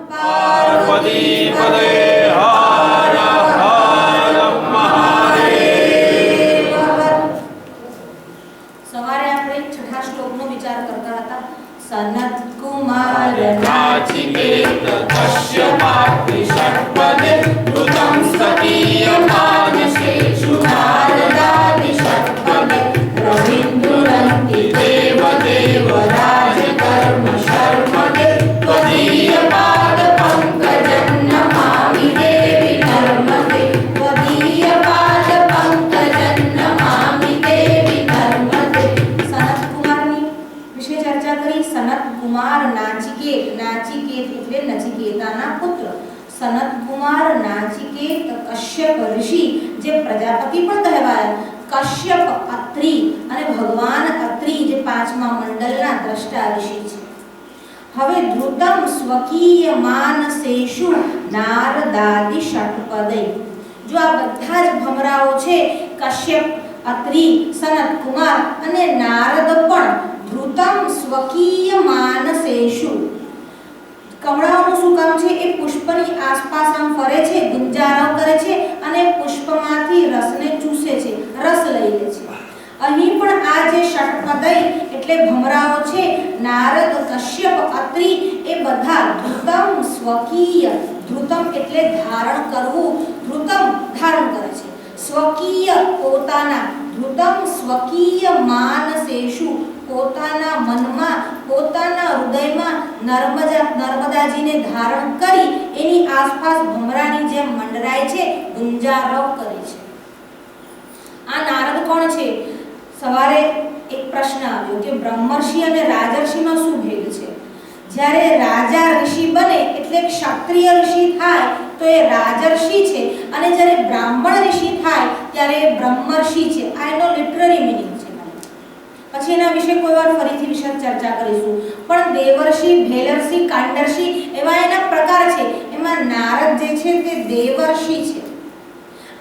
पार्वती पदे हर हर महादेव। सवारे આપણે છઠ્ઠા શ્લોકનો વિચાર કરતા હતા। સનત કુમાર नाचिकेत कश्यपात्रि षट्पदे ऋतं स्तकीयमानसेषु नारदादि षट्पदे रवीन्द्रन्ति देवदेव राजकर्म शर्मदे त्वदीयपाद पंकजं नमामि देवि नर्मदे त्वदीयपाद पंकजं नमामि देवि नर्मदे। સનત કુમારની વિશે ચર્ચા કરી। સનત કુમાર નાચિકેત, નાચિકેત એટલે નચિકેતાના પુત્ર। સનત કુમાર નાચિકેત કશ્યપ ઋષિ જે પ્રજાપતિ પણ કહેવાયા, કશ્યપ અત્રિ અને ભગવાન અત્રિ જે પાંચમા મંડલના દ્રષ્ટા ઋષિ છે। હવે ધૃતમ સ્વકીય માનસેષુ નારદાદિ ષટ્પદે, જો આ બધા જ ભમરાઓ છે કશ્યપ, અત્રિ, સનત કુમાર અને નારદ પણ ધૃતમ સ્વકીય માનસેષુ, કમળાઓનું શું કામ છે? એ પુષ્પની આસપાસ આમ ફરે છે, ગુંજારવ કરે છે અને પુષ્પમાંથી રસને ચૂસે છે, રસ લઈ લે છે। અહીં પણ આ જે ષટ્પદય એટલે ભમરાઓ છે, નારદ, કશ્યપ, અત્રિ એ બધા ધૃતમ સ્વકીય, ધૃતમ એટલે ધારણ કરવું, ધૃતમ ધારણ કરે છે, સ્વકીય પોતાના, ધૃતમ સ્વકીય માનસેષુ પોતાના મનમાં, પોતાના હૃદયમાં નર્મદાજીને ધારણ કરી એની આસપાસ ભમરાની જેમ મંડરાય છે, ગુંજારવ કરે છે। આ નારદ કોણ છે? સવારે એક પ્રશ્ન આવ્યો કે બ્રહ્મર્ષિ અને રાજર્ષિમાં શું ભેદ છે? જ્યારે રાજા ઋષિ બને એટલે ક્ષત્રિય ઋષિ થાય તો એ રાજર્ષિ છે, અને જ્યારે બ્રાહ્મણ ઋષિ થાય ત્યારે એ બ્રહ્મર્ષિ છે। આ એનો લિટરરી મિનિંગ છે। પછી એના વિશે કોઈ વાર ફરીથી વિશદ ચર્ચા કરીશું। પણ દેવર્ષિ, ભેલર્ષિ, કાંડર્ષિ એવા એના પ્રકાર છે। એમાં નારદ જે છે તે દેવર્ષિ છે।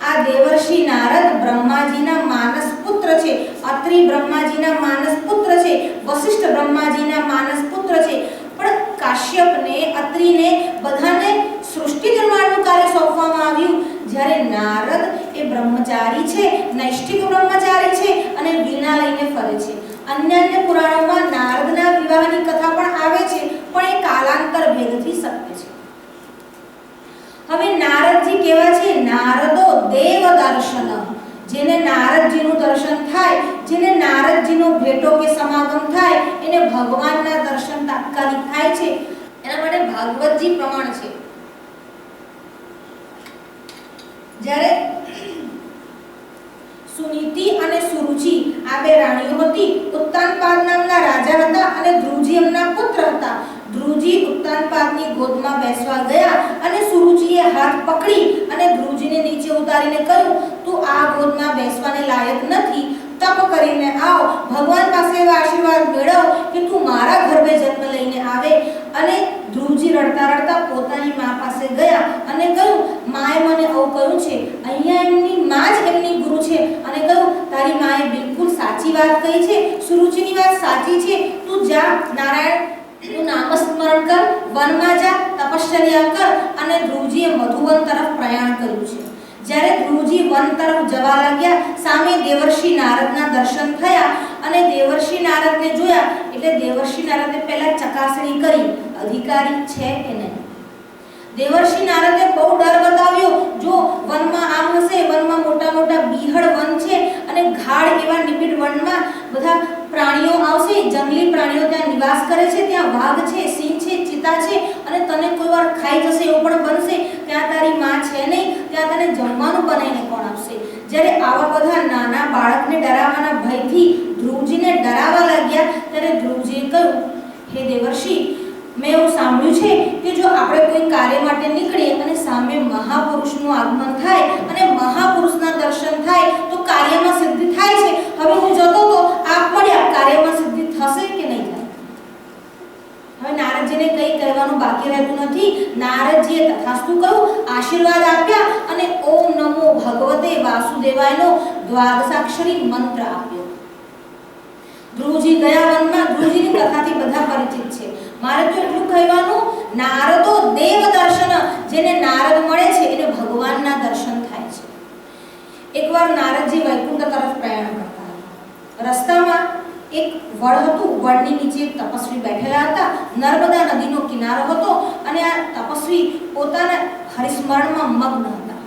આ દેવર્ષિ નારદ બ્રહ્માજીના માનસ પુત્ર છે, અત્રિ બ્રહ્માજીના માનસ પુત્ર છે, વશિષ્ઠ બ્રહ્માજીના માનસ પુત્ર છે। પણ કાશ્યપને, અત્રિને બધાને સૃષ્ટિ નિર્માણનું કાર્ય સોંપવામાં આવ્યું, જ્યારે નારદ એ બ્રહ્મચારી છે, નૈષ્ઠિક બ્રહ્મચારી છે અને વીણા લઈને ફરે છે। અન્ય પુરાણોમાં નારદના વિવાહની કથા પણ આવે છે, પણ એ કાલાંતર ભેદથી સત્ય છે। હવે નારદજી કેવા છે? નારદો દેવ દર્શન, જેને નારદજીનું દર્શન થાય, જેને નારદજીનો ભેટો કે સમાગમ થાય, એને ભગવાનના દર્શન તાત્કાલિક થાય છે। એના માટે ભાગવતજી પ્રમાણ છે। જ્યારે સુનીતિ અને સુરુચિ આ બે રાણીઓ હતી, ઉત્તાનપાદ નામના રાજા હતા અને ધ્રુવજી એમના પુત્ર હતા। ધ્રુવજી ઉત્તાનપાદની ગોદમાં બેસવા ગયા અને સુરુચિએ હાથ પકડી અને ધ્રુવજીને નીચે ઉતારીને કહ્યું, તું આ ગોદમાં બેસવાને લાયક નથી, તપ કરીને આવ, ભગવાન પાસે એવા આશીર્વાદ મેળવ કે તું મારા ગર્ભે જન્મ લઈને આવે। અને ધ્રુવજી રડતા રડતા પોતાની મા પાસે ગયા અને કહ્યું, માએ મને આવું કહ્યું છે, અહીંયા એમની મા જ એમની ગુરુ છે, અને કહ્યું તારી માએ બિલકુલ સાચી વાત કહી છે, સુરુચિની વાત સાચી છે, તું જા નારાયણ, તું નામસ્મરણ કર, વનમાં જા, તપશ્ચર્યા કર। અને ધ્રુવજીએ મધુવન તરફ પ્રયાણ કર્યું છે। જ્યારે ધ્રુવજી વન તરફ જવા લાગ્યા, સામે દેવર્ષિ નારદના દર્શન થયા અને દેવર્ષિ નારદને જોયા એટલે દેવર્ષિ નારદે પહેલા ચકાસણી કરી, અધિકારી છે કે નહીં। દેવર્ષિ નારદે બહુ ડર બતાવ્યો, જો વનમાં આમ હશે, વનમાં મોટા મોટા બીહડ વન છે અને ગાઢ એવા નિબિડ વનમાં બધા પ્રાણીઓ આવશે, જંગલી પ્રાણીઓ ત્યાં નિવાસ કરે છે, ત્યાં વાઘ છે, સિંહ છે, ચિતા છે અને તને કોઈ વાર ખાઈ જશે એવું પણ બનશે, ત્યાં તારી માં છે નહીં, ત્યાં તને જમવાનું બનાવીને કોણ આપશે? જ્યારે આવા બધા નાના બાળકને ડરાવવાના ભયથી ધ્રુવજીને ડરાવવા લાગ્યા ત્યારે ધ્રુવજીએ કહ્યું, હે દેવર્ષિ, મેં એવું સાંભળ્યું છે કે જો આપણે કોઈ કાર્ય માટે નીકળીએ અને સામે મહાપુરુષનું આગમન થાય અને મહાપુરુષના દર્શન થાય તો કાર્યમાં સિદ્ધિ થાય છે। હવે હું જતો તો આપ મળ્યા, કાર્યમાં સિદ્ધિ થશે કે નહીં થાય? હવે નારદજીને કંઈ કહેવાનું બાકી રહેતું નથી। નારદજીએ તથાસ્તુ કહ્યું, આશીર્વાદ આપ્યા અને ઓમ નમો ભગવતે વાસુદેવાયનો દ્વાદશાક્ષરી મંત્ર આપ્યો। ધ્રુવજી ગયા વનમાં, ધ્રુવજીની કથાથી બધા પરિચિત છે। મારે તો એટલું કહેવાનું, નારદો દેવ દર્શન, જેને નારદ મળે છે એને ભગવાનના દર્શન થાય છે. એકવાર નારદજી વૈકુંઠ તરફ પ્રયાણ કરતા હતા. રસ્તામાં એક વડ હતું. વડની નીચે એક તપસ્વી બેઠેલા હતા. નર્મદા નદીનો કિનારો હતો અને આ તપસ્વી પોતાના હરિસ્મરણમાં મગ્ન હતા.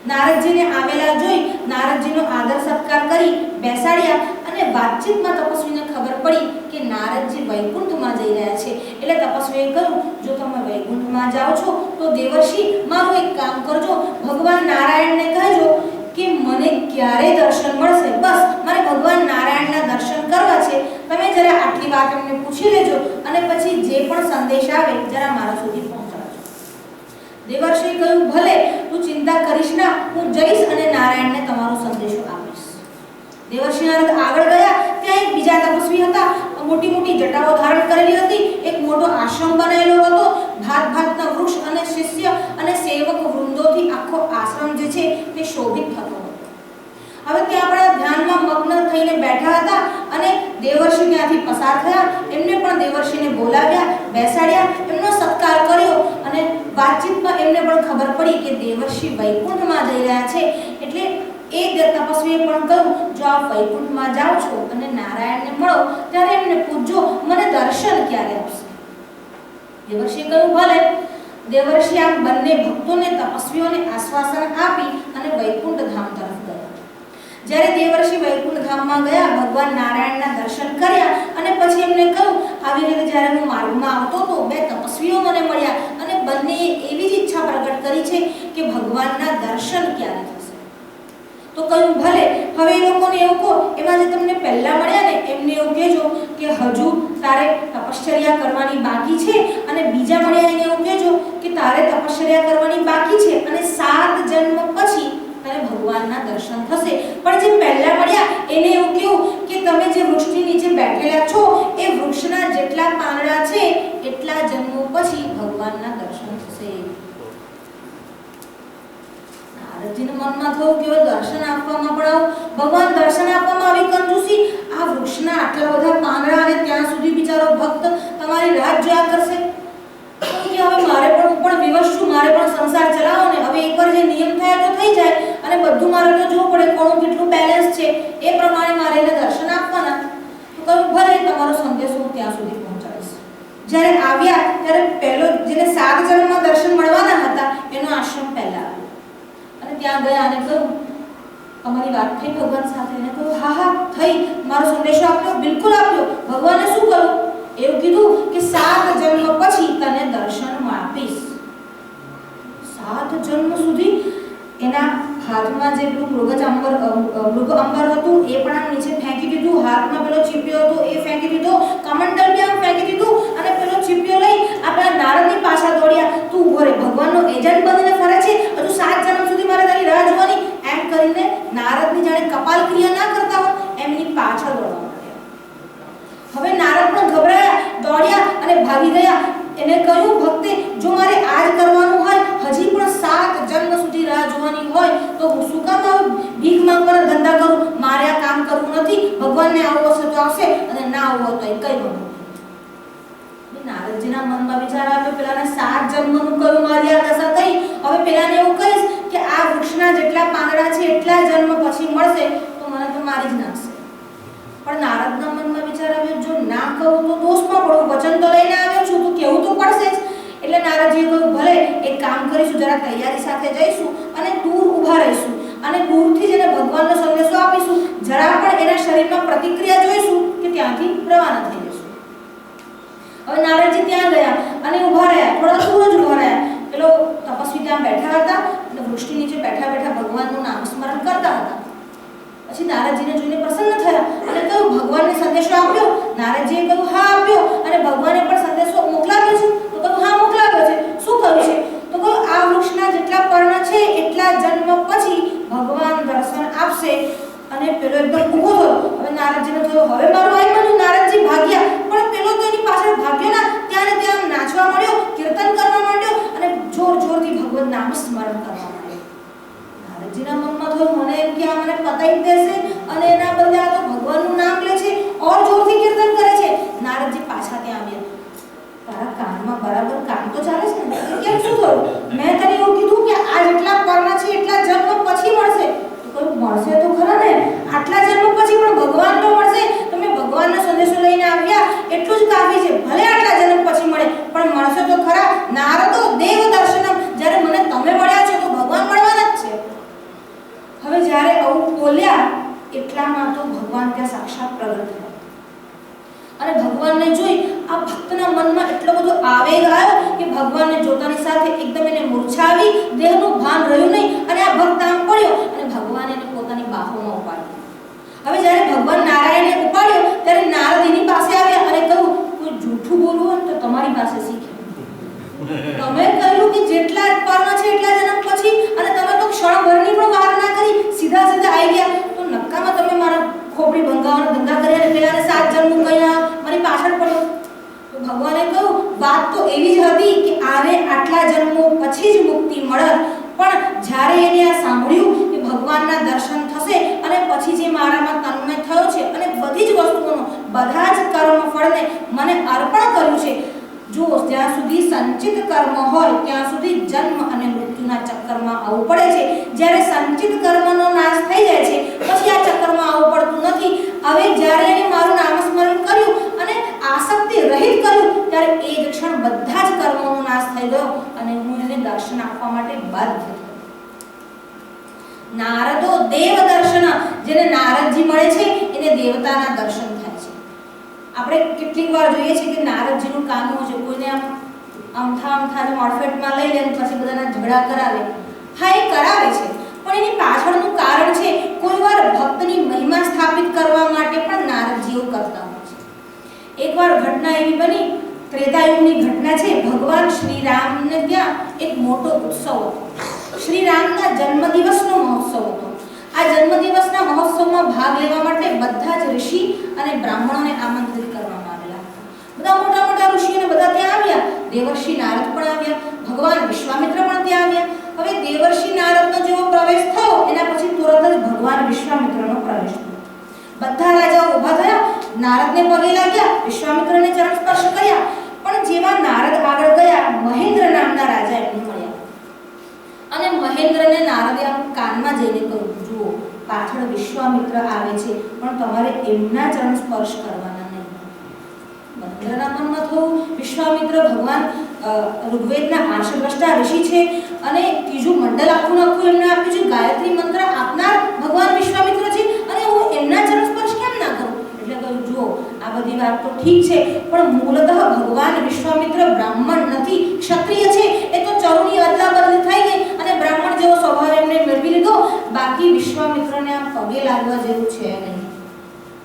નારદજીને આવેલા જોઈ નારદજીનો આદર સત્કાર કરી બેસાડ્યા અને વાતચીતમાં તપસ્વીને ખબર પડી કે નારદજી વૈકુંઠમાં જઈ રહ્યા છે. એટલે તપસ્વીએ કહ્યું, જો તમે વૈકુંઠમાં જાઓ છો તો દેવર્ષિ મારું એક કામ કરજો, ભગવાન નારાયણને કહેજો કે મને ક્યારે દર્શન મળશે, બસ મારે ભગવાન નારાયણના દર્શન કરવા છે. તમે જરા આટલી વાત એમને પૂછી લેજો અને પછી જે પણ સંદેશ આવે જરા મારા સુધી પહોંચાડજો. દેવર્ષિએ કહ્યું, ભલે તું ચિંતા કરીશ ના, હું જઈશ અને નારાયણને તમારો સંદેશો આપીશ. દેવર્ષિ નારદ આગળ ગયા. ત્યાં એક બીજા તપસ્વી હતા. મોટી મોટી જટાઓ ધારણ કરેલી હતી. એક મોટો આશ્રમ બનાવેલો હતો. ભાત ભાતના વૃક્ષ અને શિષ્ય અને સેવક વૃંદોથી આખો આશ્રમ જે છે તે શોભિત થતો હતો. હવે ત્યાં આપણા ધ્યાનમાં મગ્ન થઈને બેઠા હતા અને દેવર્ષિ ત્યાંથી પસાર થયા. એમને પણ દેવર્ષિને બોલાવ્યા, બેસાડ્યા, એમનો સત્કાર કર્યો અને વાતચીતમાં એમને પણ ખબર પડી કે દેવર્ષિ વૈકુંઠમાં જઈ રહ્યા છે. એટલે એ તપસ્વીએ પણ કહ્યું, જો આપ વૈકુંઠમાં જાઓ છો અને નારાયણને મળો ત્યારે એમને પૂછજો મને દર્શન ક્યારે આપશે. દેવર્ષિએ કહ્યું, ભલે. દેવર્ષિ આમ બંને ભક્તોને તપસ્વીઓને આશ્વાસન આપી અને વૈકુંઠ ધામ તરફ ગયા. જ્યારે દેવર્ષિ વૈકુંઠ ધામમાં ગયા, ભગવાન નારાયણના દર્શન કર્યા અને પછી એમને કહ્યું, આવી રીતે જ્યારે હું માર્ગમાં આવતો તો બે તપસ્વીઓ મને મળ્યા અને બંનેએ એવી જ ઈચ્છા પ્રગટ કરી છે કે ભગવાનના દર્શન ક્યારે થશે. તો કહ્યું, ભલે. હવે એ લોકોને એવું કહો, એમાં જે તમને પહેલા મળ્યા ને એમને એવું કહેજો કે હજુ તારે તપશ્ચર્યા કરવાની બાકી છે અને બીજા મળ્યા એને એવું કહેજો કે તારે તપશ્ચર્યા કરવાની બાકી છે અને 7 જન્મ પછી તને ભગવાનના દર્શન થશે. પણ જે પહેલા મળ્યા એને એવું કહ્યું કે તમે જે વૃક્ષની નીચે બેઠેલા છો એ વૃક્ષના જેટલા પાંદડા છે એટલા જન્મો પછી ભગવાનના દર્શન થશે. નારદજીના મનમાં થયું કે દર્શન આપવામાં પણ ભગવાન દર્શન આપવામાં આવી કંજૂસી, આ વૃક્ષના આટલા બધા પાંદડા અને ત્યાં સુધી બિચારો ભક્ત તમારી રાહ જોયા કરશે. કે હવે મારે પણ વિવશ છું, મારે પણ સંસાર ચલાવો ને. હવે એકવાર જે નિયમ થયા તો થઈ જાય અને બધું મારે તો જોવું પડે કોનું કેટલું બેલેન્સ છે એ પ્રમાણે મારે એને દર્શન આપવાના. તો કહ્યું, ભલે તમારો સંદેશો હું ત્યાં સુધી પહોંચાડીશ. જ્યારે આવ્યા ત્યારે પહેલો જેને 7 જન્મમાં દર્શન મળવાના હતા એનો આશ્રમ પહેલા આવ્યો અને ત્યાં ગયા અને કહ્યું, અમારી વાત થઈ ભગવાન સાથે. એને કહ્યું, હા હા થઈ, મારો સંદેશો આપ્યો, બિલકુલ આપ્યો. ભગવાને શું કહ્યું? એવું કીધું કે 7 જન્મ પછી તને દર્શન આપીશ. 7 જન્મ સુધી એના હાથમાં જે પેલું મૃગ અંબર હતું એ પણ આમ નીચે ફેંકી દીધું. હાથમાં પેલો ચીપિયો હતો એ ફેંકી દીધો. કમંડલ બી આમ ફેંકી દીધું અને પેલો ચીપિયો લઈ આપણા નારદની પાછા દોડ્યા. તું ઉભો રે, ભગવાનનો એજન્ટ બનીને ફરે છે, હજુ 7 જન્મ સુધી મારે તારી રાહ જોવાની. એમ કરીને નારદની જાણે કપાલ ક્રિયા ના કરતા હોય એમની પાછળ દોડવા માંડ્યા. હવે નારદ પણ ગભરાયા, દોડ્યા અને ભાગી ગયા. એને કહ્યું, ભક્તે જો મારે આજ કરવાનું હોય, હજી પણ 7 જન્મ સુધી રાહ જોવાની હોય તો હું શું કામ આવું ભીખ માંગવાના ધંધા કરું? મારે આ કામ કરવું નથી. ભગવાનને આવવું હશે તો આવશે અને ના આવવું હોય તો કઈ બનવું. નારદજીના મનમાં વિચાર આવ્યો, પેલાને 7 જન્મનું કહ્યું, મારી આ દશા થઈ. હવે પેલાને એવું કહીશ કે આ વૃક્ષના જેટલા પાંદડા છે એટલા જન્મ પછી મળશે તો મને તો મારી જ નાખશે. પણ નારદના મનમાં વિચાર આવ્યો, જો ના કહું તો દોષમાં પડું, વચન તો લઈને આવ્યો છું તો કેવું તો પડશે જ. એટલે નારદજીએ કહ્યું, ભલે એક કામ કરીશું, જરા તૈયારી સાથે જઈશું અને દૂર ઊભા રહીશું અને દૂરથી જેને ભગવાનનો સંદેશો આપીશું, જરા પણ એના શરીરમાં પ્રતિક્રિયા જોઈશું કે ત્યાંથી રવાના થઈ જઈશું. હવે નારદજી ત્યાં ગયા અને ઊભા રહ્યા, થોડા દૂર જ ઊભા રહ્યા. પેલો તપસ્વી ત્યાં બેઠા હતા અને વૃક્ષની નીચે બેઠા બેઠા ભગવાનનું નામ સ્મરણ કરતા હતા. પછી નારદજીને જોઈને પ્રસન્ન થયા અને કહ્યું, ભગવાનને સંદેશો આપ્યો? નારદજીએ કહ્યું, હા આપ્યો. અને ભગવાને પણ સંદેશો મોકલાવ્યો છે? તો કહ્યું, હા મોકલાવ્યો છે. શું કહ્યું છે? તો કહ્યું, આ વૃક્ષના જેટલા પર્ણ છે એટલા જન્મ પછી ભગવાન દર્શન આપશે. અને પેલો એકદમ ઊભો થયો. હવે નારદજીને થયું, હવે મારું આઈ બન્યું. નારદજી ભાગ્યા, પણ પેલો તો એની પાછળ ભાગ્યો ના. ત્યાં ને ત્યાં નાચવા માંડ્યો, કીર્તન કરવા માંડ્યો અને જોર જોરથી ભગવાન નામ સ્મરણ કરવા માંડ્યો. નારદજીના મનમાં થયું, મને એમ કે આ મને પતાઈ દેશે અને એના બદલે આ તો ભગવાનનું નામ લે છે, ઓર જોરથી કીર્તન કરે છે. નારદજી પાછા ત્યાં આવ્યા. તારા કાનમાં બરાબર કામ તો ચાલે છે ને? કેમ એટલું જ કાફી છે, ભલે આટલા જન્મ પછી મળે પણ મળશો તો ખરા. નારદો દેવ દર્શનમ, જ્યારે મને તમે મળ્યા છો તો ભગવાન મળવાના જ છે. હવે જ્યારે આવું બોલ્યા એટલામાં તો ભગવાન ત્યાં સાક્ષાત પ્રગટ થયા અને ભગવાનને જોઈ આ ભક્તના મનમાં એટલો બધો આવેગ આવ્યો કે ભગવાનને જોતાની સાથે એકદમ એને મૂર્છા આવી, દેહનું ભાન રહ્યું નહીં અને આ ભક્ત આમ પડ્યો અને ભગવાન એને પોતાની બાહોમાં ઉપાડ્યો. હવે જ્યારે ભગવાન નારાયણને ઉપાડ્યો ત્યારે નારદ એની પાસે આવ્યા અને કહ્યું, કોઈ જૂઠું બોલવું હોય તો તમારી પાસે શીખે. તમે કહ્યું કે જેટલા પર્ણ છે એટલા જન્મ પછી અને તમે તો ક્ષણભરની પણ વાર ના કરી, સીધા આવી ગયા. તો નક્કામાં તમે મારા ખોપડી ભંગાવાનો ધંધા કર્યા અને પેલાને 7 જન્મ કહીના મારી પાછળ પડ્યો. તો ભગવાને કહ્યું, વાત તો એવી જ હતી કે આને આટલા જન્મો પછી જ મુક્તિ મળત, પણ જ્યારે એને આ સાંભળ્યું કે ભગવાનના દર્શન થશે અને પછી જે મારામાં તન્મય થયો છે અને બધી જ વસ્તુઓનો બધા જ કર્મ ફળને મને અર્પણ કર્યું છે, જો જ્યાં સુધી સંચિત કર્મ હોય ત્યાં સુધી જન્મ અને મૃત્યુના ચક્કરમાં આવવું પડે છે. જ્યારે સંચિત કર્મનો નાશ થઈ જાય છે પછી આ ચક્કરમાં આવવું પડતું નથી. હવે જ્યારે એને મારું નામસ્મરણ કર્યું અને આસક્તિ રહિત કર્યું ત્યારે એ જ ક્ષણ બધા જ કર્મોનો નાશ થઈ ગયો અને હું એને દર્શન આપવા માટે બાધ્ય થયો. નારદો દેવ દર્શન, જેને નારદજી મળે છે એને દેવતાના દર્શન થાય છે. આપણે કેટલીક વાર જોઈએ છે કે નારદજીનું કામ હોય છે, કોઈને આમથા મોડફેટમાં લઈ લે પછી બધાના ઝઘડા કરાવે. હા, એ કરાવે છે પણ એની પાછળનું કારણ છે કોઈ વાર ભક્તની મહિમા સ્થાપિત કરવા માટે પણ નારદજી એવું કરતા હોય છે. એકવાર ઘટના એવી બની, ત્રેતાયુગની ઘટના છે. ભગવાન શ્રી રામને ત્યાં એક મોટો ઉત્સવ હતો. શ્રી રામના જન્મદિવસનો મહોત્સવ હતો. આ જન્મદિવસના મહોત્સવમાં ભાગ લેવા માટે બધા જ ઋષિ અને બ્રાહ્મણોને આમંત્રિત કરવામાં આવેલા હતા. બધા મોટા ઋષિઓને બધા ત્યાં આવ્યા. દેવર્ષિ નારદ પણ આવ્યા, ભગવાન વિશ્વામિત્ર પણ ત્યાં આવ્યા. હવે દેવર્ષિ નારદનો જેવો પ્રવેશ થયો એના પછી તુરંત જ ભગવાન વિશ્વામિત્રનો પ્રવેશ થયો. બધા રાજાઓ ઊભા થયા, નારદને પગે લાગ્યા, વિશ્વામિત્રને ચરણ સ્પર્શ કર્યા. પણ જેવા નારદ આગળ ગયા, મહેન્દ્ર નામના રાજા એમને મળ્યા અને મહેન્દ્રને નારદે આમ કાનમાં જઈને કહ્યું, જુઓ પાછળ વિશ્વામિત્ર આવે છે પણ તમારે એમના ચરણ સ્પર્શ કરવાના નહીં. મહેન્દ્રના મનમાં થયું, વિશ્વામિત્ર ભગવાન ઋગ્વેદના આર્ષદ્રષ્ટા ઋષિ છે અને ત્રીજું મંડળ આખું એમને આપ્યું છે, ગાયત્રી મંત્ર આપનાર ભગવાન વિશ્વામિત્ર છે અને હું એમના ચરણ સ્પર્શ કેમ ના કરું? એટલે કહ્યું, જુઓ આ બધી વાત તો ઠીક છે પણ મૂળતઃ ભગવાન વિશ્વામિત્ર બ્રાહ્મણ નથી, ક્ષત્રિય છે. એ તો ચરુની અદલા બદલી થઈ ગઈ અને બ્રાહ્મણ જેવો સ્વભાવ એમને મેળવી લીધો. બાકી વિશ્વામિત્રને આમ પગે લાગવા જેવું છે નહીં.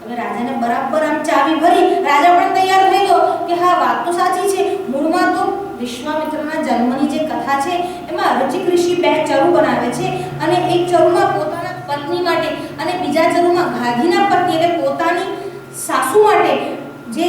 હવે રાજાને બરાબર આમ ચાવી ભરી, રાજા પણ તૈયાર થઈ ગયો કે હા વાત તો સાચી છે. મૂળમાં તો વિશ્વામિત્રના જન્મની જે કથા છે એમાં રચિક ઋષિ 2 ચરુ બનાવે છે અને એક ચરુમાં પોતાના પત્ની માટે અને બીજા ચરુમાં ગાધીના પત્ની એટલે પોતાની સાસુ માટે જે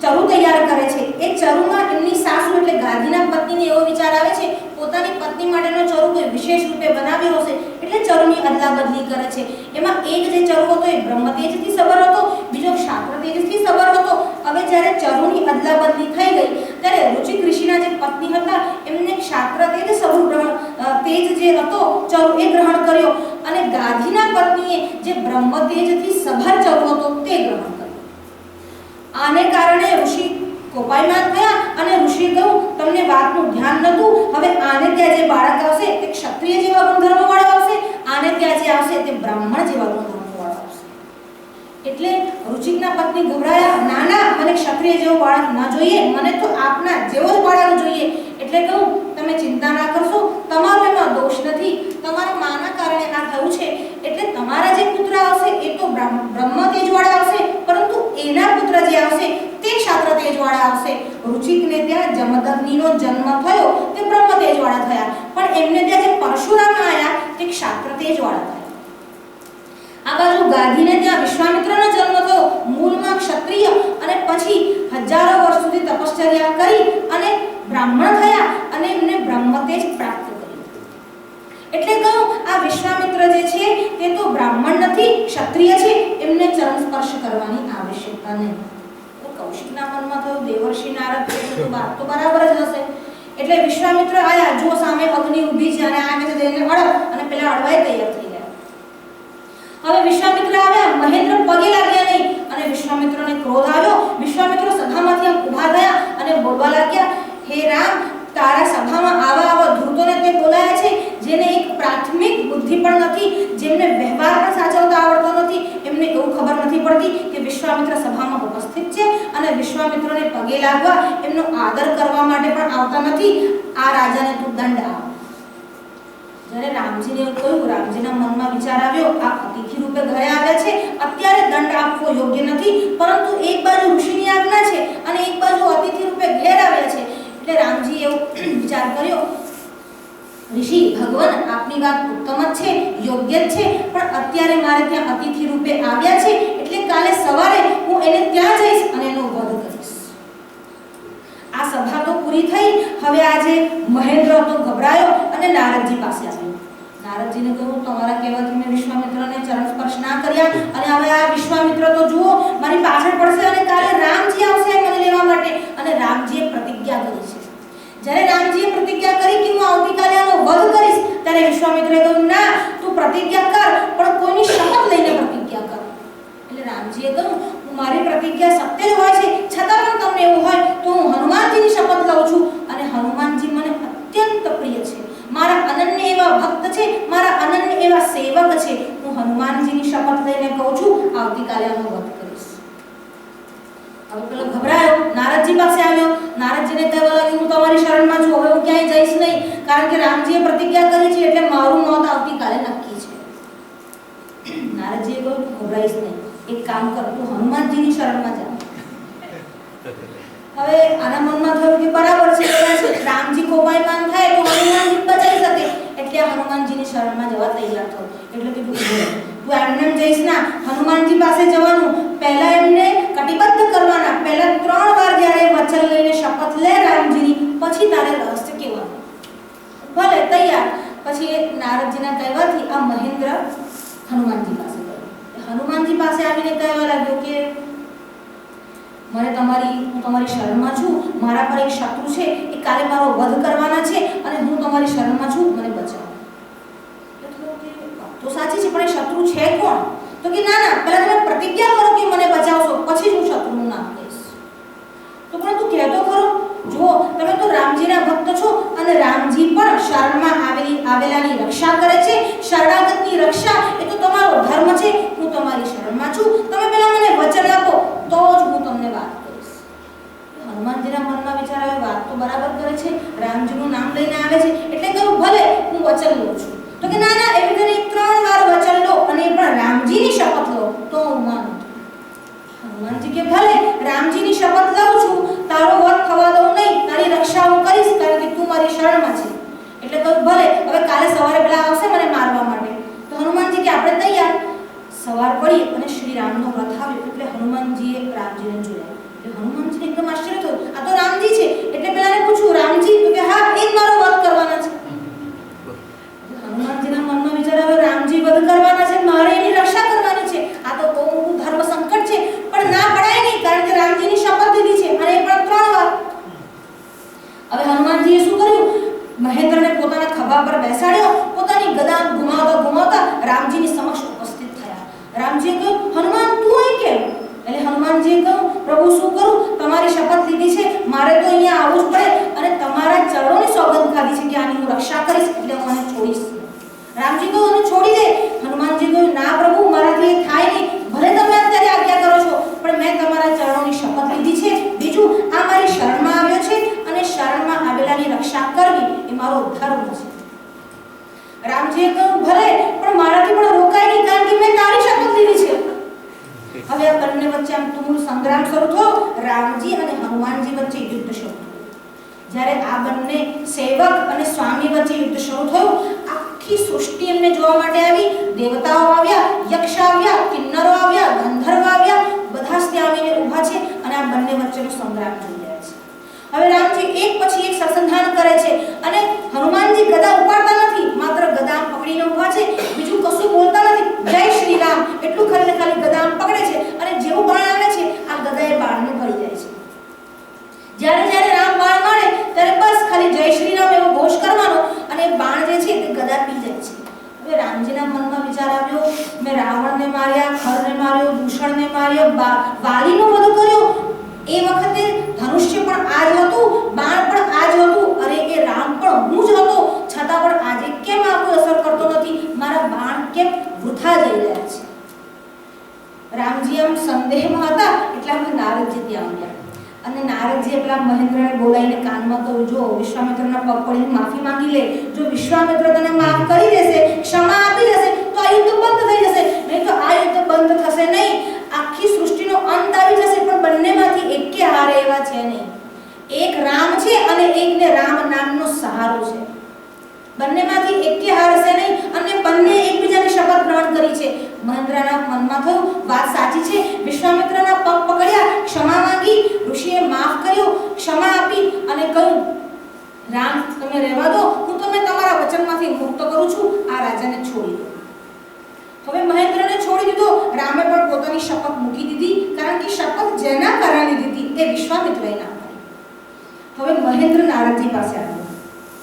ચરુ તૈયાર કરે છે. એ ચરુમાં એમની સાસુ એટલે ગાધીના પત્નીને એવો વિચાર આવે છે પોતાની પત્ની માટેનો ચરુ કોઈ વિશેષ રૂપે બનાવ્યો હશે એટલે ચરુની અદલા બદલી કરે છે. એમાં એક જે ચરુ હતો એ બ્રહ્મ તેજથી સબર હતો, બીજો ક્ષાત્ર તેજથી સબર હતો. હવે જ્યારે ચરુની અદલા બદલી થઈ ગઈ ત્યારે રુચિક ઋષિના જે પત્ની હતા એમને ક્ષાત્ર તેજ તેજ જે હતો ચરુ એ ગ્રહણ કર્યો અને ગાધીના પત્નીએ જે બ્રહ્મ તેજથી સભર ચરુ હતો તે ગ્રહણ કર્યો. આને કારણે ઋષિ કોપાયમાન થયા અને ઋષિએ કહ્યું, તમને વાતનું ધ્યાન નહોતું, હવે આને ત્યાં જે બાળક આવશે તે ક્ષત્રિય જેવા ગુણધર્મવાળો આવશે, આને ત્યાં જે આવશે તે બ્રાહ્મણ જેવા ગુણધર્મવાળો આવશે. એટલે રુચિકના પત્ની ગભરાયા, ના મને ક્ષત્રિય જેવો બાળક ન જોઈએ, મને તો આપના જેવો જ બાળક જોઈએ. એટલે કહું, તમે ચિંતા ના કરશો, તમારો એમાં દોષ નથી, તમારા માના કારણે આ થયું છે. એટલે તમારા જે પુત્ર આવશે એ તો બ્રહ્મ તેજવાળા આવશે, પરંતુ એના પુત્ર જે આવશે તે ક્ષાત્ર તેજવાળા આવશે. રુચિકને ત્યાં જમદગ્નિનો જન્મ થયો તે બ્રહ્મ તેજવાળા થયા, પણ એમને ત્યાં જે પરશુરામ આવ્યા તે ક્ષાત્ર તેજવાળા થયા. આ બાજુ ગાંધીને ત્યાં વિશ્વામિત્રનો જન્મ થયો, મૂળમાં ક્ષત્રિય અને પછી હજારો વર્ષ સુધી તપશ્ચર્યા કરી અને બ્રાહ્મણ થયા અને એમને બ્રહ્મતેજ પ્રાપ્ત કર્યું. એટલે કહું, આ વિશ્વામિત્ર જે છે તે તો બ્રાહ્મણ નથી, ક્ષત્રિય છે, એમને ચરણ સ્પર્શ કરવાની આવશ્યકતા નહીં. તો કૌશિકના મનમાં થયું, દેવર્ષિ નારદ તો વાત તો બરાબર જ હશે. એટલે વિશ્વામિત્ર આયા, જો સામે અગ્નિ ઊભી છે અને આ કહે એને અડવ અને પેલા અડવાય તૈયાર થઈ ગયા. હવે વિશ્વામિત્ર આવ્યા, મહેન્દ્ર પગે લાગ્યા નહીં અને વિશ્વામિત્રને ક્રોધ આવ્યો. વિશ્વામિત્ર સભામાંથી આમ ઊભા થયા અને બોલવા લાગ્યા, હે રામ, તારા સભામાં આવા ધૂર્તોને તે બોલાયા છે જેને એક પ્રાથમિક બુદ્ધિ પણ નથી, જેમને વ્યવહાર પણ સાચવતા આવડતો નથી. એમને એવું ખબર નથી પડતી કે વિશ્વામિત્ર સભામાં ઉપસ્થિત છે અને વિશ્વામિત્રને પગે લાગવા, એમનો આદર કરવા માટે પણ આવતા નથી. આ રાજાને તું દંડ આપ. જ્યારે રામજીને એવું કહ્યું, રામજીના મનમાં વિચાર આવ્યો, આ અતિથિ રૂપે ઘરે આવ્યા છે, અત્યારે દંડ આપવો યોગ્ય નથી, પરંતુ એક બાજુ ઋષિની આજ્ઞા છે અને એક બાજુ અતિથિ રૂપે ઘેર આવ્યા છે. એટલે રામજી એવું વિચાર કર્યો, ઋષિ ભગવાન, આપની વાત ઉત્તમ જ છે, યોગ્ય જ છે, પણ અત્યારે મારે ત્યાં અતિથિ રૂપે આવ્યા છે, એટલે કાલે સવારે હું એને ત્યાં જઈશ અને એનો વધ કરીશ. આ સભા તો પૂરી થઈ. હવે આજે મહેન્દ્ર તો ગભરાયો અને નારદજી પાસે આવ્યો. નારદજીને કહ્યું, તમારા કહેવાથી મેં વિશ્વામિત્રને ચરણ સ્પર્શ ના કર્યા અને હવે આ વિશ્વામિત્ર તો જુઓ મારી પાછળ પડશે અને કાલે રામજી આવશે મને લેવા માટે. અને રામજીએ પ્રતિજ્ઞા કરી છે. જ્યારે રામજીએ પ્રતિજ્ઞા કરી કે હું આવતીકાલે આનો વધ કરીશ, ત્યારે વિશ્વામિત્રએ કહ્યું, ના, તું પ્રતિજ્ઞા કર, પણ કોઈની શપથ લઈને પ્રતિજ્ઞા કર. એટલે રામજીએ કહ્યું, મારી પ્રતિજ્ઞા સત્ય જ હોય છે, છતાં પણ તમને એવું હોય તો હું હનુમાનજીની શપથ લઉં છું. અને હનુમાનજી મને અત્યંત પ્રિય છે, મારા અનન્ય એવા ભક્ત છે, મારા અનન્ય એવા સેવક છે. હું હનુમાનજીની શપથ લઈને કહું છું, આવતીકાલે આનો વધ કરીશ. હવે પેલો ગભરાયો, નારદજી પાસે આવ્યો. નારદજીને કહેવા લાગ્યો, હું તમારી શરણમાં છું, હવે હું ક્યાંય જઈશ નહીં, કારણ કે રામજીએ પ્રતિજ્ઞા કરી છે એટલે મારું મોત આવતીકાલે નક્કી છે. નારદજીએ કહ્યું, તું ગભરાઈશ નહીં, એક કામ કર, તું હનુમાનજીની શરણમાં જા. હવે આના મનમાં થયું કે બરાબર છે, રામજી કોપાયમાન થાય તો હનુમાનજી બચાવી શકે, એટલે આ હનુમાનજીની શરણમાં જવા તૈયાર થયો. એટલે કીધું, તું એમને જઈશ ના, હનુમાનજી પાસે જવાનું. પહેલા એમને કટિબદ્ધ કરવાના, પહેલા 3 વાર જ્યારે વચન લઈને શપથ લે રામજીની, પછી તારે રહસ્ય કહેવાનું. ભલે, તૈયાર. પછી નારદજીના કહેવાથી આ મહેન્દ્ર હનુમાનજી પાસે ગયો. હનુમાનજી પાસે આવીને કહેવા લાગ્યો કે હું તમારી શરણમાં છું, મારા પર એક શત્રુ છે, એ કાલે મારો વધ કરવાના છે અને હું તમારી શરણમાં છું, મને બચાવો. તો સાચી છે, પણ એ શત્રુ છે કોણ? તો કે ના, પહેલા તમે પ્રતિજ્ઞા કરો કે મને બચાવશો, પછી જ હું શત્રુનું નામ લઈશ. તો પણ તું કહેતો ખરો, જો તમે તો રામજીના ભક્ત છો અને રામજી પણ શરણમાં આવેલાની રક્ષા કરે છે. શરણાગતની રક્ષા એ તો તમારો ધર્મ છે. હું તમારી શરણમાં છું, તમે પહેલા મને વચન આપો, તો જ હું તમને વાત કરીશ. હનુમાનજીના મનમાં વિચાર આવ્યો, વાત તો બરાબર કરે છે, રામજીનું નામ લઈને આવે છે, એટલે કહ્યું, ભલે, હું વચન લઉં છું. તો કે ના, એવી રીતે 3 વાર વચન લો અને એ પણ રામજીની શપથ લો, તો હું માનું. હનુમાનજી કે ભલે, રામજીની શપથ લઉં છું, તારો વધ થવા દઉં નહીં, તારી રક્ષા હું કરીશ, કારણ કે તું મારી શરણમાં છે. એટલે કહ્યું, ભલે, હવે કાલે સવારે પેલા આવશે મને મારવા માટે. તો હનુમાનજી કે આપણે તૈયાર. સવાર પડી અને શ્રી રામનો રથ આવ્યો એટલે હનુમાનજીએ રામજીને જોયા. એટલે હનુમાનજીને એકદમ આશ્ચર્ય થયું, આ તો રામજી છે. એટલે પેલાને પૂછ્યું, રામજી? તો કે હા, એ જ મારો વધ કરવાના છે. હનુમાનજીના મનમાં વિચાર આવ્યો, રામજી વધ કરવાના છે, મારે એની રક્ષા કરવાની છે, આ તો બહુ મોટું ધર્મ સંકટ છે. પણ ના પડાય નહીં, કારણ કે રામજીની શપથ લીધી છે અને એ પણ 3 વાર. હવે હનુમાનજીએ શું કર્યું? મહેન્દ્રને પોતાના ખભા પર બેસાડ્યો, પોતાની ગદા ઘુમાવતા રામજીની સમક્ષ ઉપસ્થિત થયા. રામજીએ કહ્યું, હનુમાન, તું અહીં કેમ? એટલે હનુમાનજીએ કહ્યું, પ્રભુ, શું કરું? તમારી શપથ લીધી છે, મારે તો અહીંયા આવવું જ પડે અને તમારા ચરણોની સોગંદ ખાધી છે કે આની હું રક્ષા કરીશ, એટલે હું આને છોડીશ. રામજી કહ્યું, એને છોડી દે. હનુમાનજી કહ્યું, ના પ્રભુ, મારાથી એ થાય નહીં. ભલે તમે અત્યારે આજ્ઞા કરો છો, પણ મેં તમારા ચરણોની શપથ લીધી છે. બીજું, આ મારી શરણમાં આવ્યો છે અને શરણમાં આવેલાની રક્ષા કરવી એ મારો ધર્મ છે. રામજીએ કહ્યું, ભલે, પણ મારાથી પણ રોકાય નહીં, કારણ કે મેં તારી શપથ લીધી છે. હવે આ બંને વચ્ચે આમ તુમુલ સંગ્રામ શરૂ થયો. રામજી અને હનુમાનજી વચ્ચે યુદ્ધ શરૂ થયું. જ્યારે આ બંને સેવક અને સ્વામી વચ્ચે યુદ્ધ શરૂ થયું, આખી સૃષ્ટિ એમને જોવા માટે આવી. દેવતાઓ આવ્યા, યક્ષ આવ્યા, કિન્નરો આવ્યા, ગંધર્વ આવ્યા, બધા જ ત્યાં આવીને ઊભા છે અને આ બંને વચ્ચેનો સંગ્રામ થઈ રહ્યા છે. હવે રામજી એક પછી એક સરસંધાન કરે છે અને હનુમાનજી ગદા ઉપાડતા નથી, માત્ર ગદા પકડીને ઊભા છે, બીજું કશું બોલતા નથી. જય શ્રી રામ એટલું કરીને ખાલી ગદા પકડે છે અને જેવું બાણ આવે છે, આ ગદા એ બાણને ભરી જાય છે. જ્યારે રામ બાણ મારે ત્યારે બસ ખાલી જય શ્રી રામ એવો ઘોષ કરવાનો અને બાણ જે છે તે ગદા પી જાય છે. હવે રામજીના મનમાં વિચાર આવ્યો, મેં રાવણને માર્યા, ખરને માર્યો, દૂષણને માર્યો, સંદેહમાં હતા એટલામાં નારદજી ત્યાં આવ્યા અને નારદજીએ પેલા મહેન્દ્રને બોલાવીને કાનમાં કહ્યું, જો વિશ્વામિત્રના પગ પડીને માફી માંગી લે, જો વિશ્વામિત્ર તને માફ કરી દેશે, ક્ષમા આપી દેશે તો આ યુદ્ધ બંધ થઈ જશે, નહીં તો આ યુદ્ધ બંધ થશે નહીં, આખી સૃષ્ટિનો અંત આવી જશે, પણ બંનેમાંથી એકે હારે એવા છે નહીં, એક રામ છે અને એકને રામ નામનો સહારો છે, બંનેમાંથી એકે હારશે નહીં અને બંને એકબીજાની શપથ ગ્રહણ કરી છે. મહેન્દ્રના મનમાં થયું વાત સાચી છે, વિશ્વામિત્રના પગ પકડ્યા, ક્ષમા માંગી, ઋષિએ માફ કર્યો, ક્ષમા આપી અને કહ્યું, રામ તમે રહેવા દો, હું તમને તમારા વચનમાંથી મુક્ત કરું છું, આ રાજાને છોડી દો. હવે મહેન્દ્રને છોડી દીધો, રામે પણ પોતાની શપથ મૂકી દીધી, કારણ કે શપથ જેના કારણે દીધી એ વિશ્વામિત્રએ ના કરી. હવે મહેન્દ્ર નારદજી પાસે આવ્યો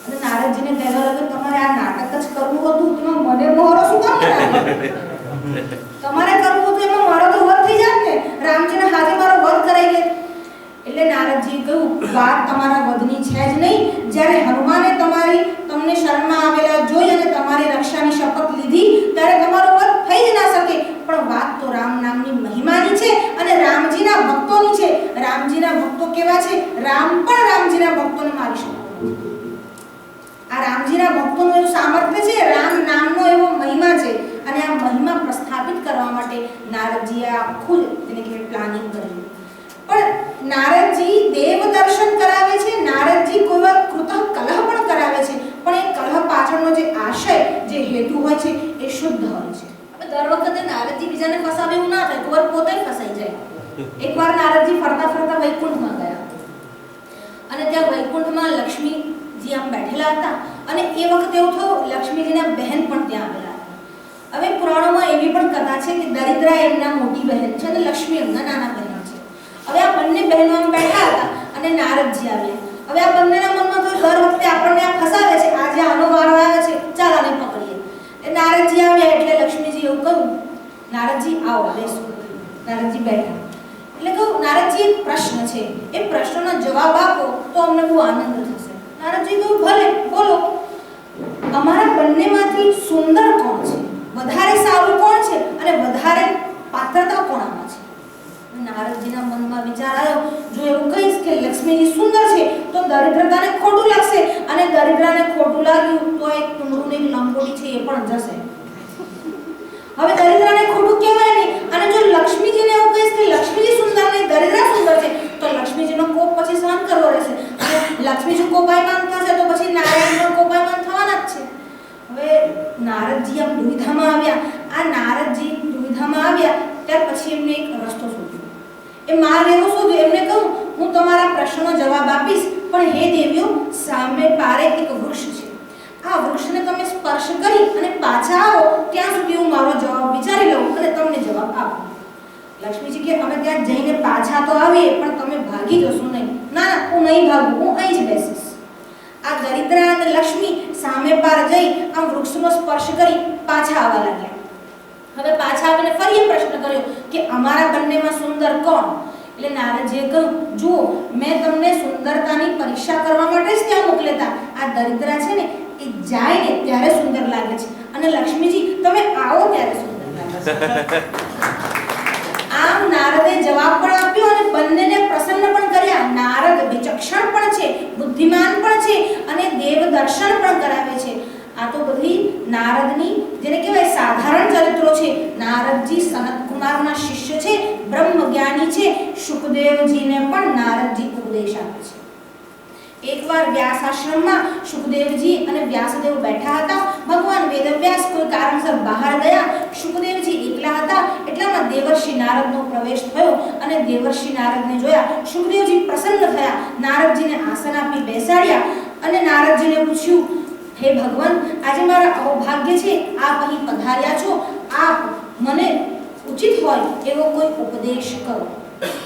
અને નારદજીને કહેવા લાગ્યો, તમારે આ નાટક જ કરવું હતું, તમે મને મોહરો શું કામ બનાવ્યો? તમારે કરવું હતું એમાં મારો તો વધ થઈ જાત ને, રામજીના હાથે મારો વધ કરાઈ દે. એટલે નારદજીએ કહ્યું, વાત તમારા વધની છે જ નહીં, જ્યારે હનુમાને તમને શરણમાં આવેલા જોઈ અને તમારી રક્ષાની શપથ લીધી ત્યારે તમારો વધ થઈ જ ના શકે, પણ વાત તો રામ નામની મહિમાની છે અને રામજીના ભક્તોની છે. રામજીના ભક્તો કેવા છે? રામ પણ રામજીના ભક્તોને મારી શકે. આ રામજીના ભક્તોનું એવું સામર્થ્ય છે, રામ નામનો એવો મહિમા છે અને આ મહિમા પ્રસ્થાપિત કરવા માટે નારદજીએ આખું તેને કે પ્લાનિંગ કર્યું. પણ નારદજી દેવ દર્શન કરાવે છે, નારદજી કોઈ વાર કૃતઃ કલહ પણ કરાવે છે, પણ એ કલહ પાછળનો જે આશય, જે હેતુ હોય છે એ શુદ્ધ હોય છે. હવે દર વખતે નારદજી બીજાને ફસાવે એવું ના થાય, કોઈ પોતે ફસાઈ જાય. એકવાર નારદજી ફરતા ફરતા વૈકુંઠમાં ગયા અને ત્યાં વૈકુંઠમાં લક્ષ્મીજી આમ બેઠેલા હતા અને એ વખતે એવું થયું લક્ષ્મીજીના બહેન પણ ત્યાં આવેલા હતા. હવે પુરાણોમાં એવી પણ કથા છે કે દરિદ્રા એમના મોટી બહેન છે અને લક્ષ્મી એમના નાના બહેન છે. હવે આ બંને બહેનો આમ બેઠા હતા અને નારદજી આવ્યા. હવે આ બંનેના મનમાં તો દર વખતે આપણને આ ફસાવે છે, આજે આનો વારો આવે છે, ચાલ આને પકડીએ. એ નારદજી આવ્યા એટલે લક્ષ્મીજી એવું કહ્યું, નારદજી આવો બેસો. નારદજી બેઠા એટલે કહું, નારદજી એક પ્રશ્ન છે, એ પ્રશ્નનો જવાબ આપો તો અમને બહુ આનંદ થશે. નારદજી કહ્યું, ભલે બોલો, અમારા બંનેમાંથી સુંદર કોણ છે, વધારે સારું કોણ છે અને વધારે પાત્રતા કોણામાં છે? નારદજીના મનમાં વિચાર આવ્યો, જો એવું કહીશ કે લક્ષ્મીજી સુંદર છે તો દરિદ્રતાને ખોટું લાગશે અને દરિદ્રાને ખોટું લાગ્યું તો એક ટુંગળુની લંગોટી છે એ પણ જશે. હવે દરિદ્રાને ખોટું કહેવાય નહીં અને જો લક્ષ્મીજીને એવું કહીશ કે લક્ષ્મીજી સુંદર ને દરિદ્રા સુંદર છે તો લક્ષ્મીજીનો કોપ પછી સહન કરવો રહેશે અને લક્ષ્મીજી કોપાયમાન થશે તો પછી નારાયણ પણ કોપાયમાન થવાના જ છે. હવે નારદજી આમ દુવિધામાં આવ્યા. આ નારદજી દુવિધામાં આવ્યા ત્યાર પછી એમને એક રસ્તો શોધ્યો. એ માર્ગ એવો શોધ્યો, એમને કહ્યું, હું તમારા પ્રશ્નનો જવાબ આપીશ, પણ હે દેવીઓ, સામે પારે એક વૃક્ષ છે, આ વૃક્ષને તમે સ્પર્શ કરી અને પાછા આવો ત્યાં સુધી હું મારો જવાબ વિચારી લઉં અને તમને જવાબ આપું. લક્ષ્મીજી કે અમે ત્યાં જઈને પાછા તો આવીએ પણ તમે ભાગી જશો નહીં. ના ના, હું નહીં ભાગું, હું અહીં જ બેસીશ. આ દરિદ્રા અને લક્ષ્મી સામે પાર જઈ આ વૃક્ષનો સ્પર્શ કરી પાછા આવવા લાગ્યા. હવે પાછા આવીને ફરી એ પ્રશ્ન કર્યો કે અમારા બંનેમાં સુંદર કોણ? એટલે નારદજીએ કહ્યું, જુઓ, મેં તમને સુંદરતાની પરીક્ષા કરવા માટે જ ત્યાં મોકલેતા. આ દરિદ્રા છે ને એ જાય ને ત્યારે સુંદર લાગે છે અને લક્ષ્મીજી તમે આવો ત્યારે સુંદર લાગે છે. આમ નારદે જવાબ પણ આપ્યો અને બંનેને પ્રસન્ન પણ કર્યા. નારદ વિચક્ષણ પણ છે, બુદ્ધિમાન પણ છે અને દેવ દર્શન પણ કરાવે છે. આ તો બધી નારદની જેને કહેવાય સાધારણ ચરિત્રો છે. નારદજી સનત કુમારના શિષ્ય છે, બ્રહ્મજ્ઞાની છે. શુકદેવજીને પણ નારદજી ઉપદેશ આપે છે. એકવાર વ્યાસ આશ્રમમાં શુકદેવજી અને વ્યાસદેવ બેઠા હતા. ભગવાન વેદવ્યાસ કોઈ કારણસર બહાર ગયા. શુકદેવજી એકલા હતા એટલામાં દેવર્ષિ નારદનો પ્રવેશ થયો અને દેવર્ષિ નારદને જોયા શુકદેવજી પ્રસન્ન થયા. નારદજીને આસન આપી બેસાડ્યા અને નારદજીને પૂછ્યું, હે ભગવાન, આજે મારા અહોભાગ્ય છે, આપ અહીં પધાર્યા છો, આપ મને ઉચિત હોય એવો કોઈ ઉપદેશ કરો.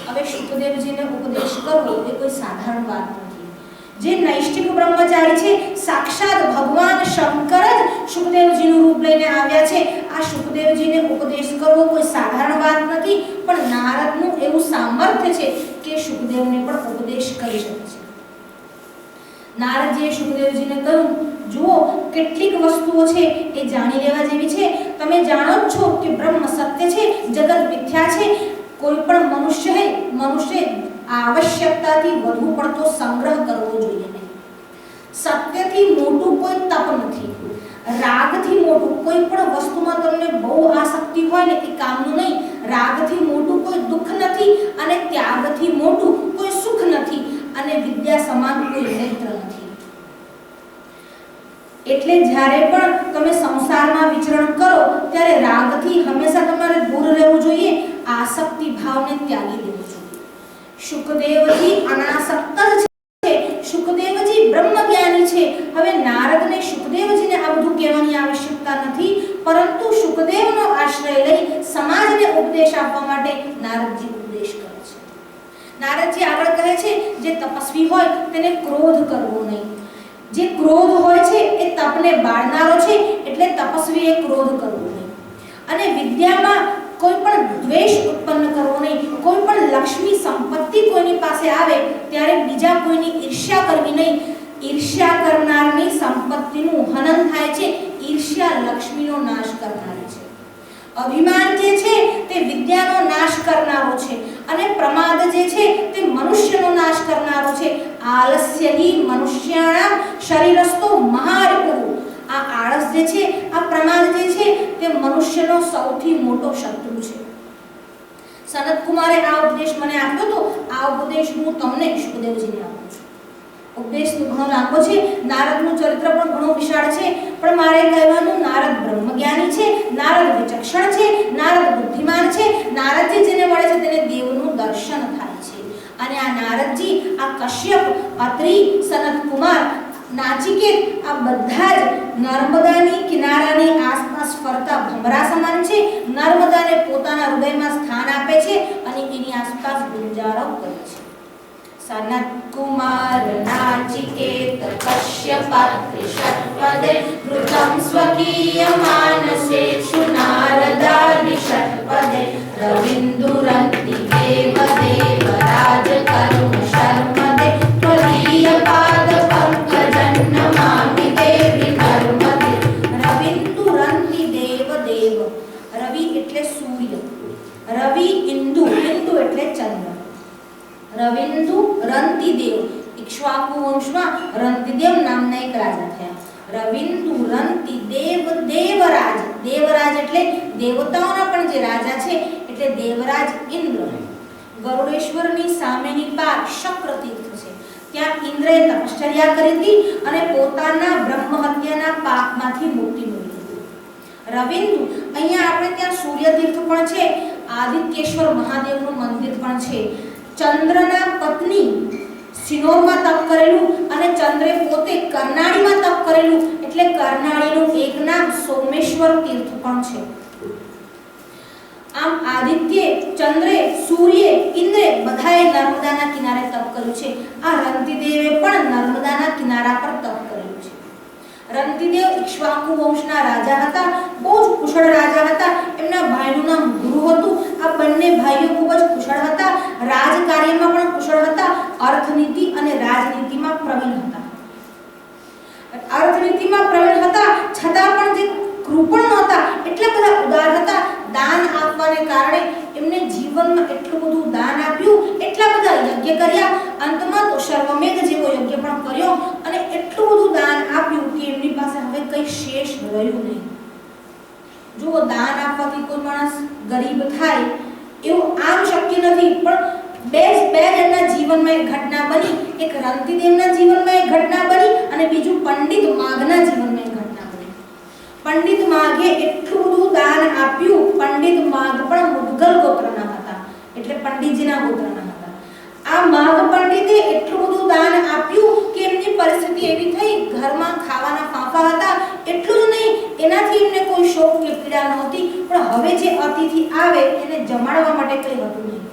હવે શુકદેવજીને ઉપદેશ કરવો એ કોઈ સાધારણ વાત નથી. જે નૈષ્ઠિક બ્રહ્મચારી છે, સાક્ષાત ભગવાન શંકર જ શુકદેવજીનું રૂપ લઈને આવ્યા છે. આ શુકદેવજીને ઉપદેશ કરવો કોઈ સાધારણ વાત નથી, પણ નારદનું એવું સામર્થ્ય છે કે શુકદેવને પણ ઉપદેશ કરી શકે છે. નારદજીએ શુકદેવજીને કહ્યું, જુઓ, કેટલીક વસ્તુઓ છે એ જાણી લેવા જેવી છે. તમે જાણો જ છો કે બ્રહ્મ સત્ય છે, જગત મિથ્યા છે. કોઈ પણ મનુષ્ય આવશ્યકતાથી વધુ પડતો સંગ્રહ કરવો જોઈએ નહીં. સત્યથી મોટું કોઈ તપ નથી. રાગથી મોટું કોઈ પણ વસ્તુમાં તમને બહુ આસક્તિ હોય ને એ કામનું નહીં. રાગથી મોટું કોઈ દુઃખ નથી અને ત્યાગથી મોટું કોઈ સુખ નથી અને વિદ્યા સમાન કોઈ નેત્ર નથી. એટલે જ્યારે પણ તમે સંસારમાં વિચરણ કરો ત્યારે રાગથી હંમેશા તમારે દૂર રહેવું જોઈએ. આસક્તિ ભાવને ત્યાગી દેવો જોઈએ. શુકદેવજી અનાસક્ત છે. શુકદેવજી બ્રહ્મજ્ઞાની છે. હવે નારદને શુકદેવજીને આ બધું કહેવાની આવશ્યકતા નથી, પરંતુ શુકદેવનો આશ્રય લઈ સમાજને ઉપદેશ આપવા માટે નારદજી ઉપદેશ કરે છે. નારદજી આગળ કહે છે જે તપસ્વી હોય તેને ક્રોધ કરવો નહીં. જે ક્રોધ હોય છે એ તપને બાળનારો છે, એટલે તપસ્વીએ ક્રોધ કરવો નહીં. અને વિદ્યામાં કોઈ પણ દ્વેષ ઉત્પન્ન કરવો નહીં. કોઈ પણ લક્ષ્મી સંપત્તિ કોઈની પાસે આવે ત્યારે બીજા કોઈની ઈર્ષ્યા કરવી નહીં. ઈર્ષ્યા કરનારની સંપત્તિનું હનન થાય છે. ઈર્ષ્યા લક્ષ્મીનો નાશ કરનારી છે. અભિમાન જે છે તે વિદ્યાનો નાશ કરનારો છે અને પ્રમાદ જે છે તે મનુષ્યનો નાશ કરનારો છે. આલસ્યહિ મનુષ્યાણામ શરીરસ્તો મહારિપુઃ. આ આળસ જે છે, આ પ્રમાદ જે છે તે મનુષ્યનો સૌથી મોટો શત્રુ છે. સનત કુમારે આ ઉપદેશ મને આપ્યો તો આ ઉપદેશ હું તમને શુકદેવજીને આપું છું. ઉપદેશ ઘણો લાંબો છે. નારદનું ચરિત્ર પણ ઘણું વિશાળ છે, પણ મારે કહેવાનું નારદ બ્રહ્મજ્ઞાની છે, નારદ વિચક્ષણ છે, નારદ બુદ્ધિમાન છે. નારદજી જેને મળે છે તેને દેવનું દર્શન થાય છે. અને આ નારદજી, આ કશ્યપ, અત્રિ, સનત કુમાર, નાચિકેત આ બધા જ નર્મદાની કિનારાની આસપાસ ફરતા ભમરા સમાન છે. નર્મદાને પોતાના હૃદયમાં સ્થાન આપે છે અને એની આસપાસ ગુંજારો કરે છે. સનત કુમાર નાચિકેત કશ્યપાત્રિ ષટ્પદે વૃતં સ્વકીય માનસેષુ નારદાદિ ષટ્પદે રવિન્દુરન્તિ દેવ દેવરાજ કર્મ શર્મદે ત્વદીય પાદ પંકજન્નમામિ દેવી નર્મદે. રવિન્દુરન્તિ દેવ દેવ. રવિ એટલે સૂર્ય. રવિ ઇન્દુ, ઇન્દુ એટલે ચંદ્ર. રવિન્દુ રંતિદેવ. ઇક્ષ્વાકુ વંશમાં રંતિદેવ નામના એક રાજા થયા. રવિન્દુ રંતિદેવ દેવરાજ. દેવરાજ એટલે દેવતાઓના પણ જે રાજા છે, એટલે દેવરાજ ઇન્દ્ર. ગરુડેશ્વરની સામેની પાર શક્ર તીર્થ છે. ત્યાં ઇન્દ્રએ તપશ્ચર્યા કરી હતી અને પોતાના બ્રહ્મ હત્યાના પાપમાંથી મુક્તિ મેળવી હતી. રવિન્દુ અહીંયા આપણે ત્યાં સૂર્ય તીર્થ પણ છે. આદિત્યેશ્વર મહાદેવનું મંદિર પણ છે. ચંદ્રના પત્ની સિનોરમાં તપ કરેલું અને ચંદ્રે પોતે કર્ણાળીમાં તપ કરેલું, એટલે કર્ણાળીનું એક નામ સોમેશ્વર તીર્થ પણ છે. આમ આદિત્ય, ચંદ્રે, સૂર્ય, ઇન્દ્રે બધાએ નર્મદાના કિનારે તપ કર્યું છે. આ રંતિદેવે પણ નર્મદાના કિનારા પર તપ કર્યું છે. રંતિદેવ ઇક્ષ્વાકુ વંશના રાજા હતા. બહુ જ કુશળ રાજા હતા. એમના ભાઈનું નામ ગુરુ હતું. આ બંને ભાઈઓ ખૂબ જ કુશળ હતા. રાજકાર્યમાં પણ કુશળ હતા. અર્થનીતિ અને રાજનીતિમાં પ્રવીણ હતા. અર્થનીતિમાં પ્રવીણ હતા છતાં પણ જે કૃપણ નહોતા, એટલા બધા ઉદાર હતા. દાન આપવાને કારણે એમને જીવનમાં એટલું બધું દાન આપ્યું, એટલા બધા યજ્ઞ કર્યા. અંતમાં તો સર્વમેઘ જેવો યજ્ઞ પણ કર્યો અને એટલું બધું દાન આપ્યું કે એમની પાસે હવે કંઈ શેષ રહ્યું નહીં. જો દાન આપવાથી કોઈ માણસ ગરીબ થાય એવું આમ શક્ય નથી, પણ બે જણના જીવનમાં એક ઘટના બની. એક રંતિદેવના જીવનમાં એક ઘટના બની અને બીજું પંડિત માઘના જીવનમાં એક ઘટના બની. પંડિત માઘે એટલું બધું દાન આપ્યું. પંડિત માઘ પણ મુદ્ગલ ગોત્રના હતા, એટલે પંડિતજીના ગોત્રના હતા. આ માઘ પંડિતે એટલું બધું દાન આપ્યું કે એમની પરિસ્થિતિ એવી થઈ, ઘરમાં ખાવાના ફાંફા હતા. એટલું જ નહીં, એનાથી એમને કોઈ શોક કે પીડા નહોતી, પણ હવે જે અતિથિ આવે એને જમાડવા માટે કંઈ હતું નહીં.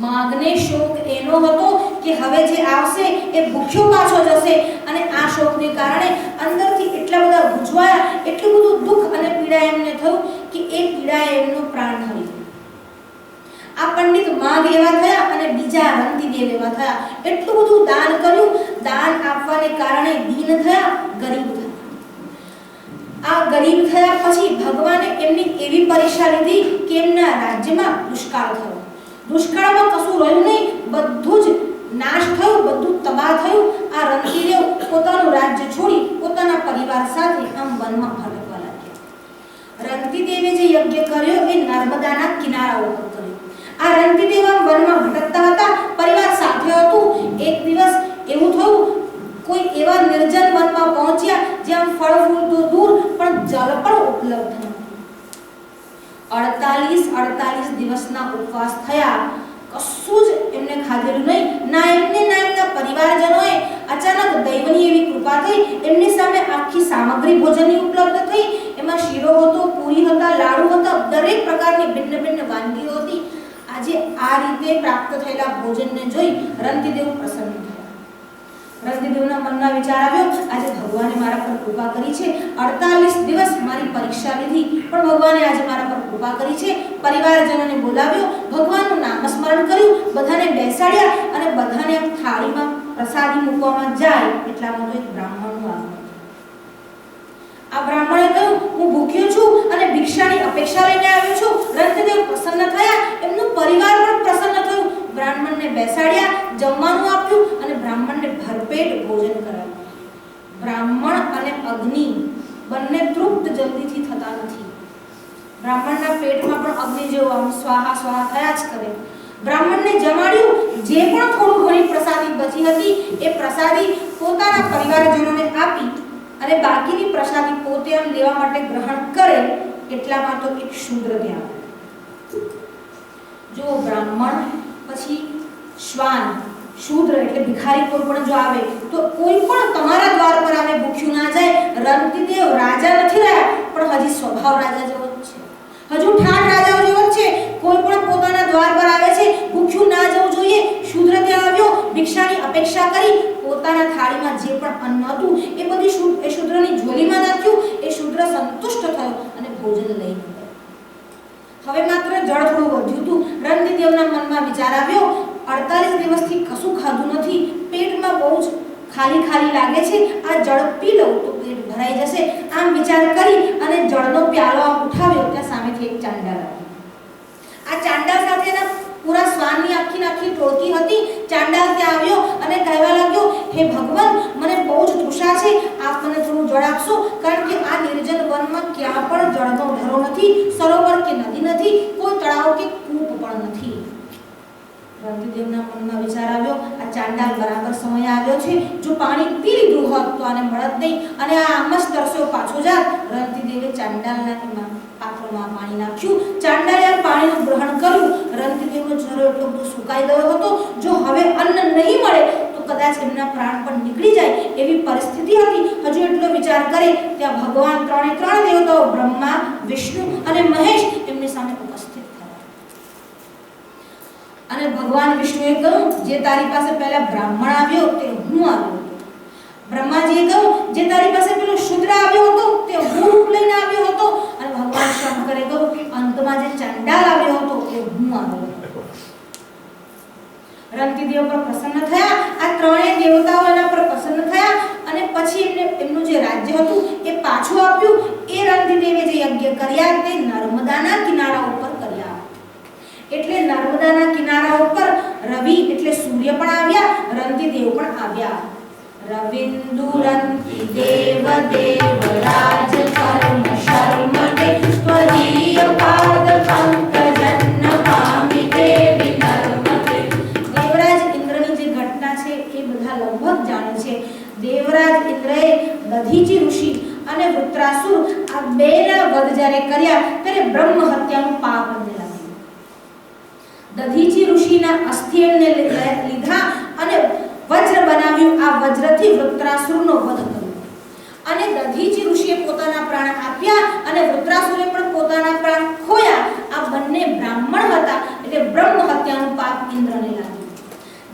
માઘને શોક એનો હતો કે હવે જે આવશે એ ભૂખ્યો પાછો જશે, અને આ શોકને કારણે અંદરથી એટલા બધા ગુંજવાયા, એટલું બધું દુઃખ અને પીડા એમને થયું કે એ પીડાએ એમનો પ્રાણ હરી ગયો. આ પંડિત માઘ એવા થયા અને બીજા રંતિદેવ એવા થયા. એટલું બધું દાન કર્યું. દાન આપવાને કારણે દીન થયા, ગરીબ થયા. આ ગરીબ થયા પછી ભગવાને એમની એવી પરીક્ષા લીધી કે એમના રાજ્યમાં દુષ્કાળ થયો. દુષ્કાળમાં કશું રહ્યું નહીં, બધું જ નાશ થયું, બધું તબાહ થયું. આ રંતીદેવ પોતાનું રાજ્ય છોડી પોતાના પરિવાર સાથે આમ વનમાં ભટકવા લાગ્યા. રંતીદેવે જે યજ્ઞ કર્યો એ નર્મદાના કિનારા ઉપર કર્યો. આ રંતીદેવ આમ વનમાં ભટકતા હતા, પરિવાર સાથે હતું. એક દિવસ એવું થયું, કોઈ એવા નિર્જન વનમાં પહોંચ્યા જ્યાં ફળ ફૂલ તો દૂર પણ જળ પણ ઉપલબ્ધ નહોતું. 48 દિવસના ઉપવાસ થયા, કશું જ એમને ખાધેલું નહીં. ના એમને ના એમના પરિવારજનોએ. અચાનક દૈવની એવી કૃપા થઈ, એમની સામે આખી સામગ્રી ભોજનની ઉપલબ્ધ થઈ. એમાં શીરો હતો, પૂરી હતા, લાડુ હતા, દરેક પ્રકારની ભિન્ન ભિન્ન વાનગીઓ હતી. આજે આ રીતે પ્રાપ્ત થયેલા ભોજનને જોઈ રંતીદેવ પ્રસન્ન થયા. રંતીદેવના મનમાં વિચાર આવ્યો, આજે ભગવાને મારા પર કૃપા કરી છે. 48 દિવસ મારી પરીક્ષા લીધી, પણ ભગવાને આજે મારા પર કૃપા કરી છે. પરિવારજનોને બોલાવ્યો, ભગવાનનું નામસ્મરણ કર્યું, બધાને બેસાડ્યા અને બધાને થાળીમાં પ્રસાદી મૂકવામાં જાય એટલામાં તો એક બ્રાહ્મણનું આગમન. આ બ્રાહ્મણે કહ્યું, હું ભૂખ્યો છું અને ભિક્ષાની અપેક્ષા લઈને આવ્યો છું. રંતીદેવ પ્રસન્ન થયા, એમનું પરિવાર પણ પ્રસન્ન થયું. બ્રાહ્મણને બેસાડ્યા, જમવાનું આપ્યું અને બ્રાહ્મણને ભરપેટ ભોજન કરાવ્યું. બ્રાહ્મણ અને અગ્નિ બંને તૃપ્ત જલ્દીથી થતા નથી. બ્રાહ્મણના પેટમાં પણ અગ્નિ જેવું આમ સ્વાહા સ્વાહા થયા જ કરે. બ્રાહ્મણને જમાડ્યું, જે પણ થોડું ઘણી પ્રસાદી બચી હતી એ પ્રસાદી પોતાના પરિવારજનોને આપી અને બાકીની પ્રસાદી પોતે આમ લેવા માટે ગ્રહણ કરે એટલામાં તો એક શૂદ્ર ત્યાં જો બ્રાહ્મણ પછી શ્વાન, શૂદ્ર એટલે ભિખારી કોઈ પણ જો આવે તો કોઈ પણ તમારા દ્વાર પર આવે ભૂખ્યું ના જાય. રંતીદેવ રાજા નથી રહ્યા, પણ હજી સ્વભાવ રાજા જેવો જ છે, હજુ ઠાણ રાજાઓ જેવો જ છે. કોઈ પણ પોતાના દ્વાર પર આવે છે, ભૂખ્યું ના જવું જોઈએ. શૂદ્ર ત્યાં આવ્યો, ભિક્ષાની અપેક્ષા કરી, પોતાના થાળીમાં જે પણ અન્ન હતું એ બધી એ શૂદ્રની ઝોલીમાં નાખ્યું. એ શૂદ્ર સંતુષ્ટ થયો અને ભોજન લઈ ગયો. હવે માત્ર જળ થોડું વધ્યું હતું. રંતીદેવના મનમાં વિચાર આવ્યો, 48 દિવસથી કશું ખાધું નથી, પેટમાં બહુ જ ખાલી ખાલી લાગે છે, આ જળ પી લઉં તો પેટ ભરાઈ જશે. આમ વિચાર કરી અને જળનો પ્યાલો ઉઠાવ્યો. ત્યાં સામેથી એક ચાંડાળ આવ્યો. આ ચાંડાળ સાથેના પૂરા શ્વાનની આખી ટોળકી હતી. ચાંડાળ ત્યાં આવ્યો અને કહેવા લાગ્યો, હે ભગવાન, મને બહુ જ તૃષા છે, આપ મને થોડું જળ આપશો, કારણ કે આ નિર્જન વનમાં ક્યાં પણ જળનો ઢરો નથી, સરોવર કે નદી નથી, કોઈ તળાવ કે કૂપ પણ નથી. રંતીદેવના મનમાં વિચાર આવ્યો, આ ચાંડાળ બરાબર સમય આવ્યો છે, જો પાણી પી લીધું હોત તો આને મળત નહીં અને આ આમ જ તરસ્યો પાછો જાત. રંતીદેવે ચાંડાળના પાત્રમાં પાણી નાખ્યું. ચાંડાળે આ પાણીનું ગ્રહણ કર્યું. રંતીદેવનો ચહેરો એટલો બધો સુકાઈ ગયો હતો, જો હવે અન્ન નહીં મળે તો કદાચ એમના પ્રાણ પણ નીકળી જાય એવી પરિસ્થિતિ હતી. હજુ એટલો વિચાર કરે ત્યાં ભગવાન ત્રણ દેવતાઓ બ્રહ્મા, વિષ્ણુ અને મહેશ એમની સામે ઉપસ્થિત થયા. અને ભગવાન વિષ્ણુએ કહ્યું, જે તારી પાસે પહેલા બ્રાહ્મણ આવ્યો તે હું આવ્યો હતો. બ્રહ્માજીએ કહ્યું, જે તારી પાસે પેલો શૂદ્ર આવ્યો હતો તે હું રૂપ લઈને આવ્યો હતો. અને ભગવાન શંકરે કહ્યું, અંતમાં જે ચાંડાળ આવ્યો હતો તે હું આવ્યો હતો. રંતીદેવ પર પ્રસન્ન થયા. આ ત્રણેય દેવતાઓ એના પર પ્રસન્ન થયા અને પછી એમનું જે રાજ્ય હતું એ પાછું આપ્યું. એ રંતીદેવે જે યજ્ઞ કર્યા તે નર્મદાના કિનારા ઉપર કર્યા. એટલે નર્મદાના કિનારા ઉપર રવિ એટલે સૂર્ય પણ આવ્યા, રંતીદેવ પણ આવ્યા. રવિન્દુરંતિ દેવ દેવરાજ કર્મ શર્મદે ત્વદીય પાદ પંકજન્ન પામિ દેવી નર્મદે. દેવરાજ ઇન્દ્રની જે ઘટના છે એ બધા લગભગ જાણે છે. દેવરાજ ઇન્દ્રએ દધીચી ઋષિ અને વૃત્રાસુર આ બેના વધ જ્યારે કર્યા ત્યારે બ્રહ્મ હત્યાનું પાપ એમને લાગ્યું. દધીચી ઋષિના અસ્થિ એમને લીધા અને વજ્ર બનાવ્યું. આ વજ્રથી વૃત્રાસુરનો વધ કર્યો અને દધીચી ઋષિએ પોતાના પ્રાણ આપ્યા અને વૃત્રાસુરે પણ પોતાના પ્રાણ ખોયા. આ બંને બ્રાહ્મણ હતા એટલે બ્રહ્મ હત્યાનું પાપ ઇન્દ્રને લાગ્યું.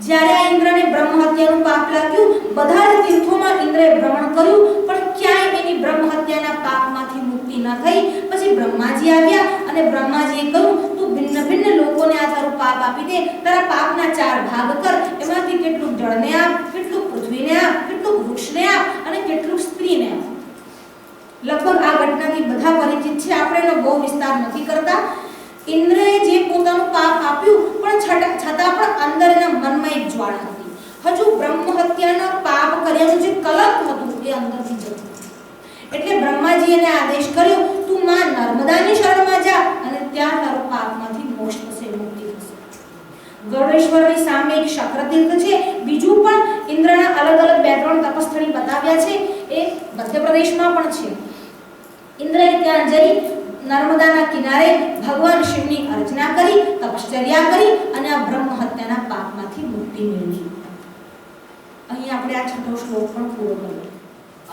જ્યારે આ ઇન્દ્રને બ્રહ્મ હત્યાનું પાપ લાગ્યું, બધા જ તીર્થોમાં ઇન્દ્રએ ભ્રમણ કર્યું પણ ક્યાંય એની બ્રહ્મ હત્યાના પાપમાંથી મુક્તિ ન થઈ. પછી બ્રહ્માજી આવ્યા અને બ્રહ્માજીએ કહ્યું, તું ભિન્ન ભિન્ન લોકોને આ તારું પાપ આપી દે, તારા પાપના 4 ભાગ કર, એમાંથી કેટલું જળને આપ, કેટલું પૃથ્વીને આપ, કેટલું વૃક્ષને આપ અને કેટલું સ્ત્રીને આપ. લગભગ આ છે, આપણે એનો બહુ વિસ્તાર નથી કરતા. ઇન્દ્રએ જે પોતાનું પાપ આપ્યું પણ છતાં પણ અંદર એના મનમાં એક જ્વાળા હતી. હજુ બ્રહ્મ હત્યાના પાપ કર્યાનું જે કલંક હતું એ અંદરથી જતું. એટલે બ્રહ્માજી એને આદેશ કર્યો, તું માં નર્મદાની શરણમાં જા અને ત્યાં તારો પાપમાંથી મોક્ષ થશે, મુક્તિ થશે. ગરુડેશ્વરની સામે એક શક્રતીર્થ છે. બીજું પણ ઇન્દ્રના અલગ અલગ 2-3 તપસ્થળી બતાવ્યા છે. એ મધ્યપ્રદેશમાં પણ છે. ઇન્દ્રએ ત્યાં જઈ નર્મદાના કિનારે ભગવાન શિવની અર્ચના કરી, તપશ્ચર્યા કરી અને આ બ્રહ્મ હત્યાના પાપમાંથી મુક્તિ મેળવી. અહીં આપણે આ 6થો શ્લોક પણ પૂરો કર્યો.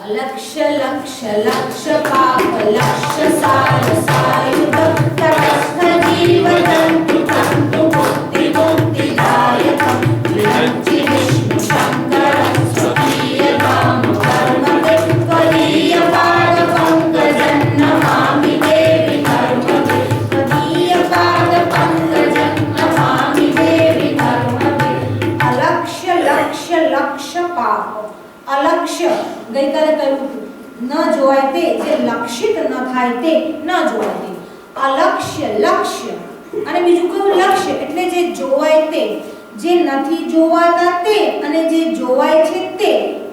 અલક્ષ્ય લક્ષ્ય લક્ષ્ય પાપ લક્ષ્ય સાર સાયુધ તટસ્થ જીવજંતુ તંતુ મુક્તિ મુક્તિદાયકં વિરંચિ વિષ્ણુ શંકર સ્વકીય ધામ કર્મકે ત્વદીય પાદ પંકજં નમામિ દેવી કર્મકે ત્વદીય પાદ પંકજં નમામિ દેવી કર્મકે. અલક્ષ્ય લક્ષ્ય લક્ષ્ય પાપ. અલક્ષ્ય ગઈકાલે કહ્યું ન જોવાય તે, જે લક્ષિત ન થાય તે ન જોવાય તે. અલક્ષ્ય લક્ષ્ય અને બીજું કયું લક્ષ્ય એટલે જે જોવાય તે, જે નથી જોવાતા તે અને જે જોવાય છે તે.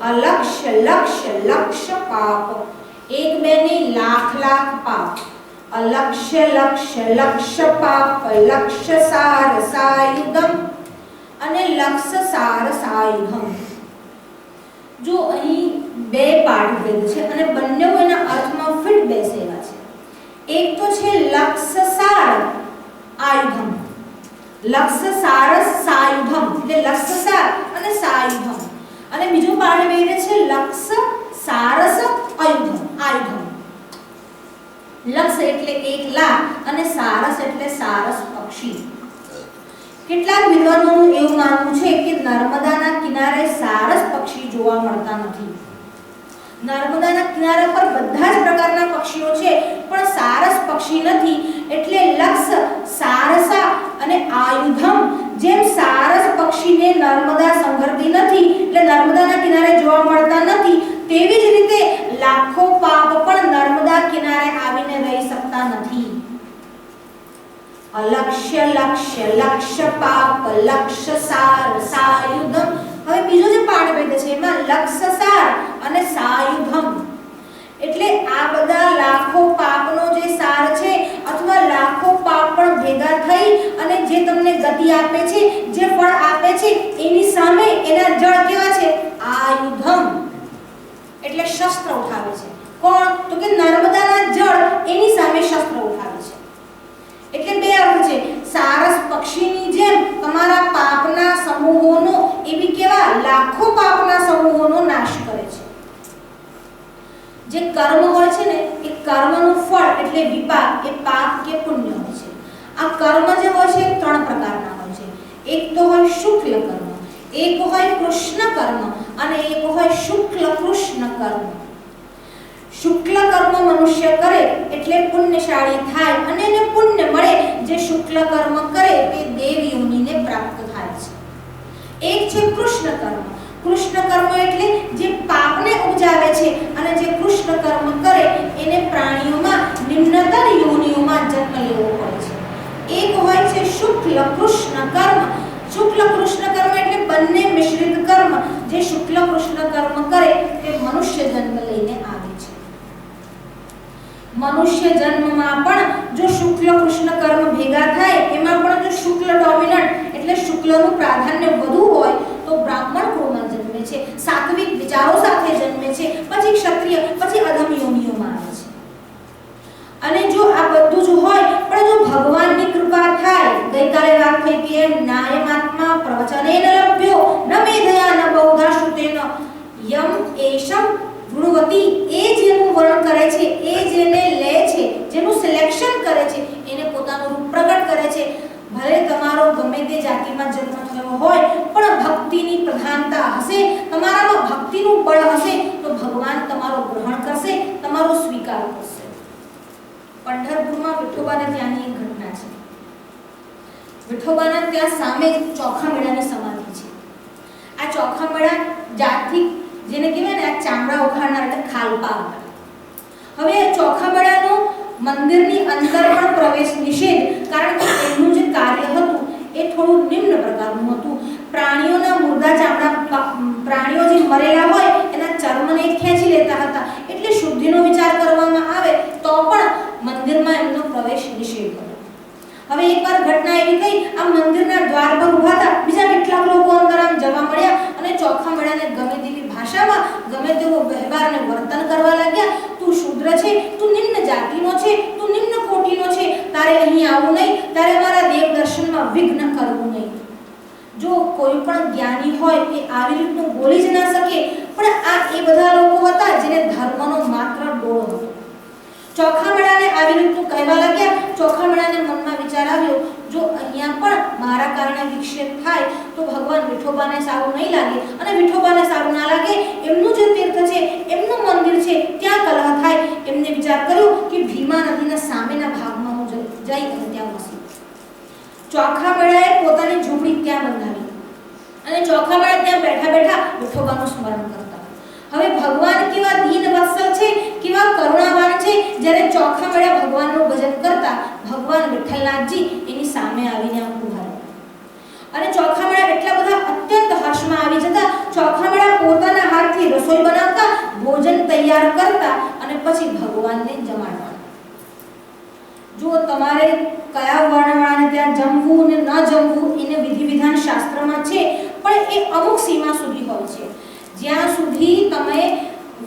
અલક્ષ્ય લક્ષ્ય લક્ષ્ય પાપ. એક બે ની લાખ લાખ પાપ. અલક્ષ્ય લક્ષ્ય લક્ષ્ય પાપ લક્ષ્ય સાર સાયુધમ અને લક્ષ્ય સાર સાયુધમ. જો અહીં 2 પાઠ ભેદ છે અને બંને એના અર્થમાં ફિટ બેસેલા છે. એક તો છે લક્ષ્ય સાર આયુધમ, લક્ષ્ય સાર સાયુધમ એટલે લક્ષ્ય સાર અને સાયુધમ. અને બીજું પાઠ ભેદ છે લક્ષ્ય સારસ આયુધમ. આયુધમ લક્ષ્ય એટલે એકલા અને સારસ એટલે સારસ પક્ષી. કેટલાક વિદ્વાનોનું એવું માનવું છે કે નર્મદાના કિનારે સારસ પક્ષી જોવા મળતા નથી. નર્મદાના કિનારા પર બધા જ પ્રકારના પક્ષીઓ છે પણ સારસ પક્ષી નથી. એટલે લક્ષ્ય સારસા અને આયુધમ, જેમ સારસ પક્ષીને નર્મદા સંઘરતી નથી એટલે નર્મદાના કિનારે જોવા મળતા નથી, તેવી જ રીતે લાખો પાપ પણ નર્મદા કિનારે આવીને રહી શકતા નથી. અલક્ષ્ય લક્ષ્ય લક્ષ્ય પાપ લક્ષ્ય સાર સાયુધમ. હવે બીજો જે પાઠ ભેદ છે એમાં લક્ષ્ય સાર અને સાયુધમ એટલે આ બધા લાખો પાપનો જે સાર છે અથવા લાખો પાપ પણ ભેગા થઈ અને જે તમને ગતિ આપે છે, જે ફળ આપે છે, એની સામે એના જળ કેવા છે? આયુધમ એટલે શસ્ત્ર ઉઠાવે છે. કોણ? તો કે નર્મદાના જળ એની સામે શસ્ત્ર ઉઠાવે છે. એટલે 2 અર્થ છે. સારસ પક્ષીની જેમ તમારા પાપના સમૂહોનો, એવી કેવા લાખો પાપના સમૂહોનો નાશ કરે છે. જે કર્મ હોય છે ને એ કર્મનું ફળ એટલે વિપાક એ પાપ કે પુણ્ય હોય છે. આ કર્મ જે હોય છે 3 પ્રકારના હોય છે. એક તો હોય શુક્લ કર્મ, એક હોય કૃષ્ણ કર્મ અને એક હોય શુક્લ કૃષ્ણ કર્મ. શુક્લ કર્મ મનુષ્ય કરે એટલે પુણ્યશાળી થાય અને એને પુણ્ય મળે. જે શુક્લ કર્મ કરે તે દેવ યોનિને પ્રાપ્ત થાય છે. એક છે કૃષ્ણ કર્મ. કૃષ્ણ કર્મ એટલે જે પાપને ઉપજાવે છે અને જે કૃષ્ણ કર્મ કરે એને પ્રાણીઓમાં નિમ્નતર યોનિઓમાં જન્મ લેવો પડે છે. એક હોય છે શુક્લ કૃષ્ણ કર્મ. શુક્લ કૃષ્ણ કર્મ એટલે બંને મિશ્રિત કર્મ. જે શુક્લ કૃષ્ણ કર્મ કરે તે મનુષ્ય જન્મ લઈને આવે છે. મનુષ્ય જન્મમાં પણ જો શુક્લ કૃષ્ણ કર્મ ભેગા થાય, એમાં પણ જો શુક્લ ડોમિનન્ટ એટલે શુક્લનું પ્રાધાન્ય વધુ હોય તો બ્રાહ્મણ કુળમાં જન્મે છે, સાત્વિક વિચારો સાથે જન્મે છે, પછી ક્ષત્રિય, પછી અધમ યોનિઓમાં આવે છે. અને જો આ બધું જ હોય પણ જો ભગવાનની કૃપા થાય, ગઈકાલે વાત થઈ કે ન્યાયમાત્મા પ્રવચનેન લભ્યો ન મેધયા ન બૌદ્ધા શ્રુતેન યમ એષમ ગુણવતી. એ જેનું વર્ણન કરે છે, એ જેને લે છે, જેનું સિલેક્શન કરે છે, એને પોતાનું રૂપ પ્રગટ કરે છે. ભલે તમારો ગમે તે જાતિમાં જન્મ થયો હોય પણ ભક્તિની પ્રધાનતા હશે, તમારામાં ભક્તિનું બળ હશે તો ભગવાન તમારો ગ્રહણ કરશે, તમારો સ્વીકાર કરશે. પંઢરપુરમાં વિઠોબાના ત્યાંની એક ઘટના છે. વિઠોબાના ત્યાં સામે ચોખા મેળાની સમાધિ છે. આ ચોખા મેળા જાતથી જેને કહેવાય ને આ ચામડા ઉખાડનાર એટલે ખાલપા હતા. હવે ચોખા મેળાનો મંદિરની અંદર પણ પ્રવેશ નિષેધ, કારણ કે એમનું જે કાર્ય હતું એ થોડું નિમ્ન પ્રકારનું હતું. પ્રાણીઓના મુર્દા ચામડા, પ્રાણીઓ જે મરેલા હોય એના ચર્મને ખેંચી લેતા હતા, એટલે શુદ્ધિનો વિચાર કરવામાં આવે તો પણ મંદિરમાં એમનો પ્રવેશ નિષેધ હતો. હવે એકવાર ઘટના એવી થઈ, આ મંદિરના દ્વાર પર ઊભા હતા, બીજા કેટલાક લોકો અંદર આમ જવા મળ્યા અને ચોખા મળ્યાને ગમે તેવી ભાષામાં ગમે તેવો વ્યવહાર અને વર્તન કરવા લાગ્યા. તું શુદ્ર છે, તું નિમ્ન જાતિનો છે, તું નિમ્ન કોટીનો છે, તારે અહીં આવવું નહીં, તારે મારા દેવ દર્શનમાં વિઘ્ન કરવું નહીં. જો કોઈ પણ જ્ઞાની હોય એ આવી રીતનું બોલી જ ના શકે, પણ આ એ બધા લોકો હતા જેને ધર્મનો માત્ર ડોળ હતો. ચોખામણાને આવી રીતનું કહેવા લાગ્યા. ચોખામણાને મનમાં વિચાર આવ્યો, જો અહીંયા પણ મારા કારણે વિક્ષેપ થાય તો ભગવાન વિઠોબાને સારું નહીં લાગે, અને વિઠોબાને સારું ના લાગે, એમનું જે તીર્થ છે, એમનું મંદિર છે, ત્યાં કલહ થાય. એમને વિચાર કર્યો કે ભીમા નદીના સામેના ભાગમાં હું જઈ અને ત્યાં વસી. ચોખામણાએ પોતાની ઝૂંપડી ત્યાં બંધાવી અને ચોખામણા ત્યાં બેઠા બેઠા વિઠોબાનું સ્મરણ કરતા. હવે ભગવાન કેવા દીન વત્સલ છે, કેવા કરુણાવાન છે. જ્યારે ચોખામણા ભગવાનનું ભજન કરતા, ભગવાન વિઠ્ઠલનાથજી એની સામે આવીને આમ ઉભા રહ્યા. અને ચોખામણા એટલા બધા અત્યંત હર્ષમાં આવી જતા, ચોખામણા પોતાના હાથથી રસોઈ બનાવતા, ભોજન તૈયાર કરતા અને પછી ભગવાનને જમાડવા. જો તમારે કયા વર્ણવાળાને ત્યાં જમવું ને ન જમવું એને વિધિ વિધાન શાસ્ત્રમાં છે, પણ એ અમુક સીમા સુધી હોય છે. જ્યાં સુધી તમે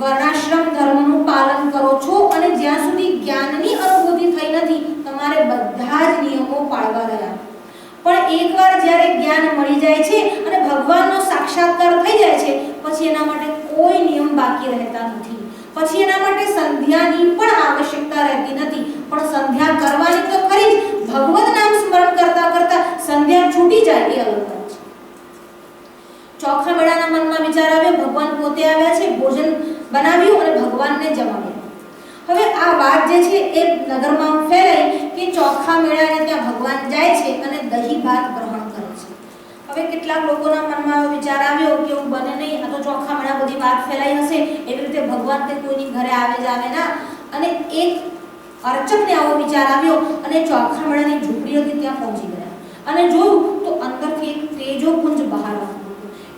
વર્ણાશ્રમ ધર્મનું પાલન કરો છો અને જ્યાં સુધી જ્ઞાનની અનુભૂતિ થઈ નથી, તમારે બધા જ નિયમો પાળવા રહ્યા. પણ એકવાર જ્યારે જ્ઞાન મળી જાય છે અને ભગવાનનો સાક્ષાત્કાર થઈ જાય છે, પછી એના માટે કોઈ નિયમ બાકી રહેતા નથી. પછી એના માટે સંધ્યાની પણ આવશ્યકતા રહેતી નથી. પણ સંધ્યા કરવાની તો ખરી જ, ભગવત નામ સ્મરણ કરતા કરતા સંધ્યા છૂટી જાય એ અલગ વાત છે. ચોખામણાના મનમાં વિચાર આવ્યો, ભગવાન પોતે આવ્યા છે, ભોજન બનાવ્યું અને ભગવાનને જમાડ્યા. હવે આ વાત જે છે એ નગરમાં ફેલાઈ કે ચોખામણાને ત્યાં ભગવાન જાય છે અને દહીં ભાત ગ્રહણ કરે છે. હવે કેટલાક લોકોના મનમાં વિચાર આવ્યો કે એવું બને નહીં, આ તો ચોખામણા બધી વાત ફેલાઈ હશે, એવી રીતે ભગવાન તે કોઈની ઘરે આવે જ આવે ના. અને એક અર્ચકને આવો વિચાર આવ્યો અને ચોખામણાની ઝૂંપડી હતી ત્યાં પહોંચી ગયા અને જોયું તો અંદરથી એક તેજોપુંજ બહાર આવ્યું.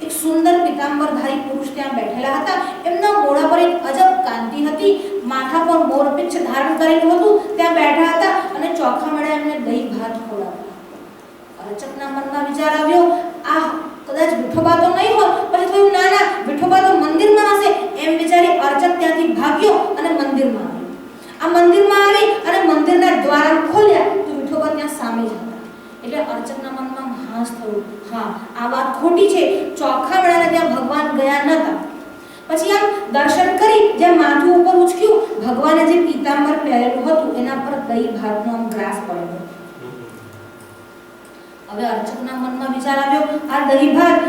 એક સુંદર પિતાંબરધારી પુરુષ ત્યાં બેઠેલા હતા. એમના મોઢા પર એક અજબ કાંતિ હતી, માથા પર મોરપીંછ ધારણ કરેલું હતું, ત્યાં બેઠા હતા અને ચોખામણા એમને દહીં ભાત ખવડાવ્યા. અર્ચકના મનમાં વિચાર આવ્યો, આ કદાચ વિઠોબા તો નહીં હોય. પછી થયું ના ના, વિઠોબા તો મંદિરમાં હશે. એમ વિચારી અર્ચક ત્યાંથી ભાગ્યો અને મંદિરમાં આવ્યો. આ મંદિરમાં આવી અને મંદિરના દ્વાર ખોલ્યા તો વિઠોબા ત્યાં સામે જ હતા. એટલે અર્ચકના મનમાં હાસ થયું, હા આ વાત ખોટી છે, ચોખામણાને ત્યાં ભગવાન ગયા નતા. પછી આમ દર્શન કરી જ્યાં માથું ઉપર ઉચક્યું, ભગવાને જે પીતાંબર પહેરેલું હતું એના પર દહીં ભાતનો આમ ગ્રાસ પડેલો. હવે અર્ચકના મનમાં વિચાર આવ્યો, આ દહીં ભાત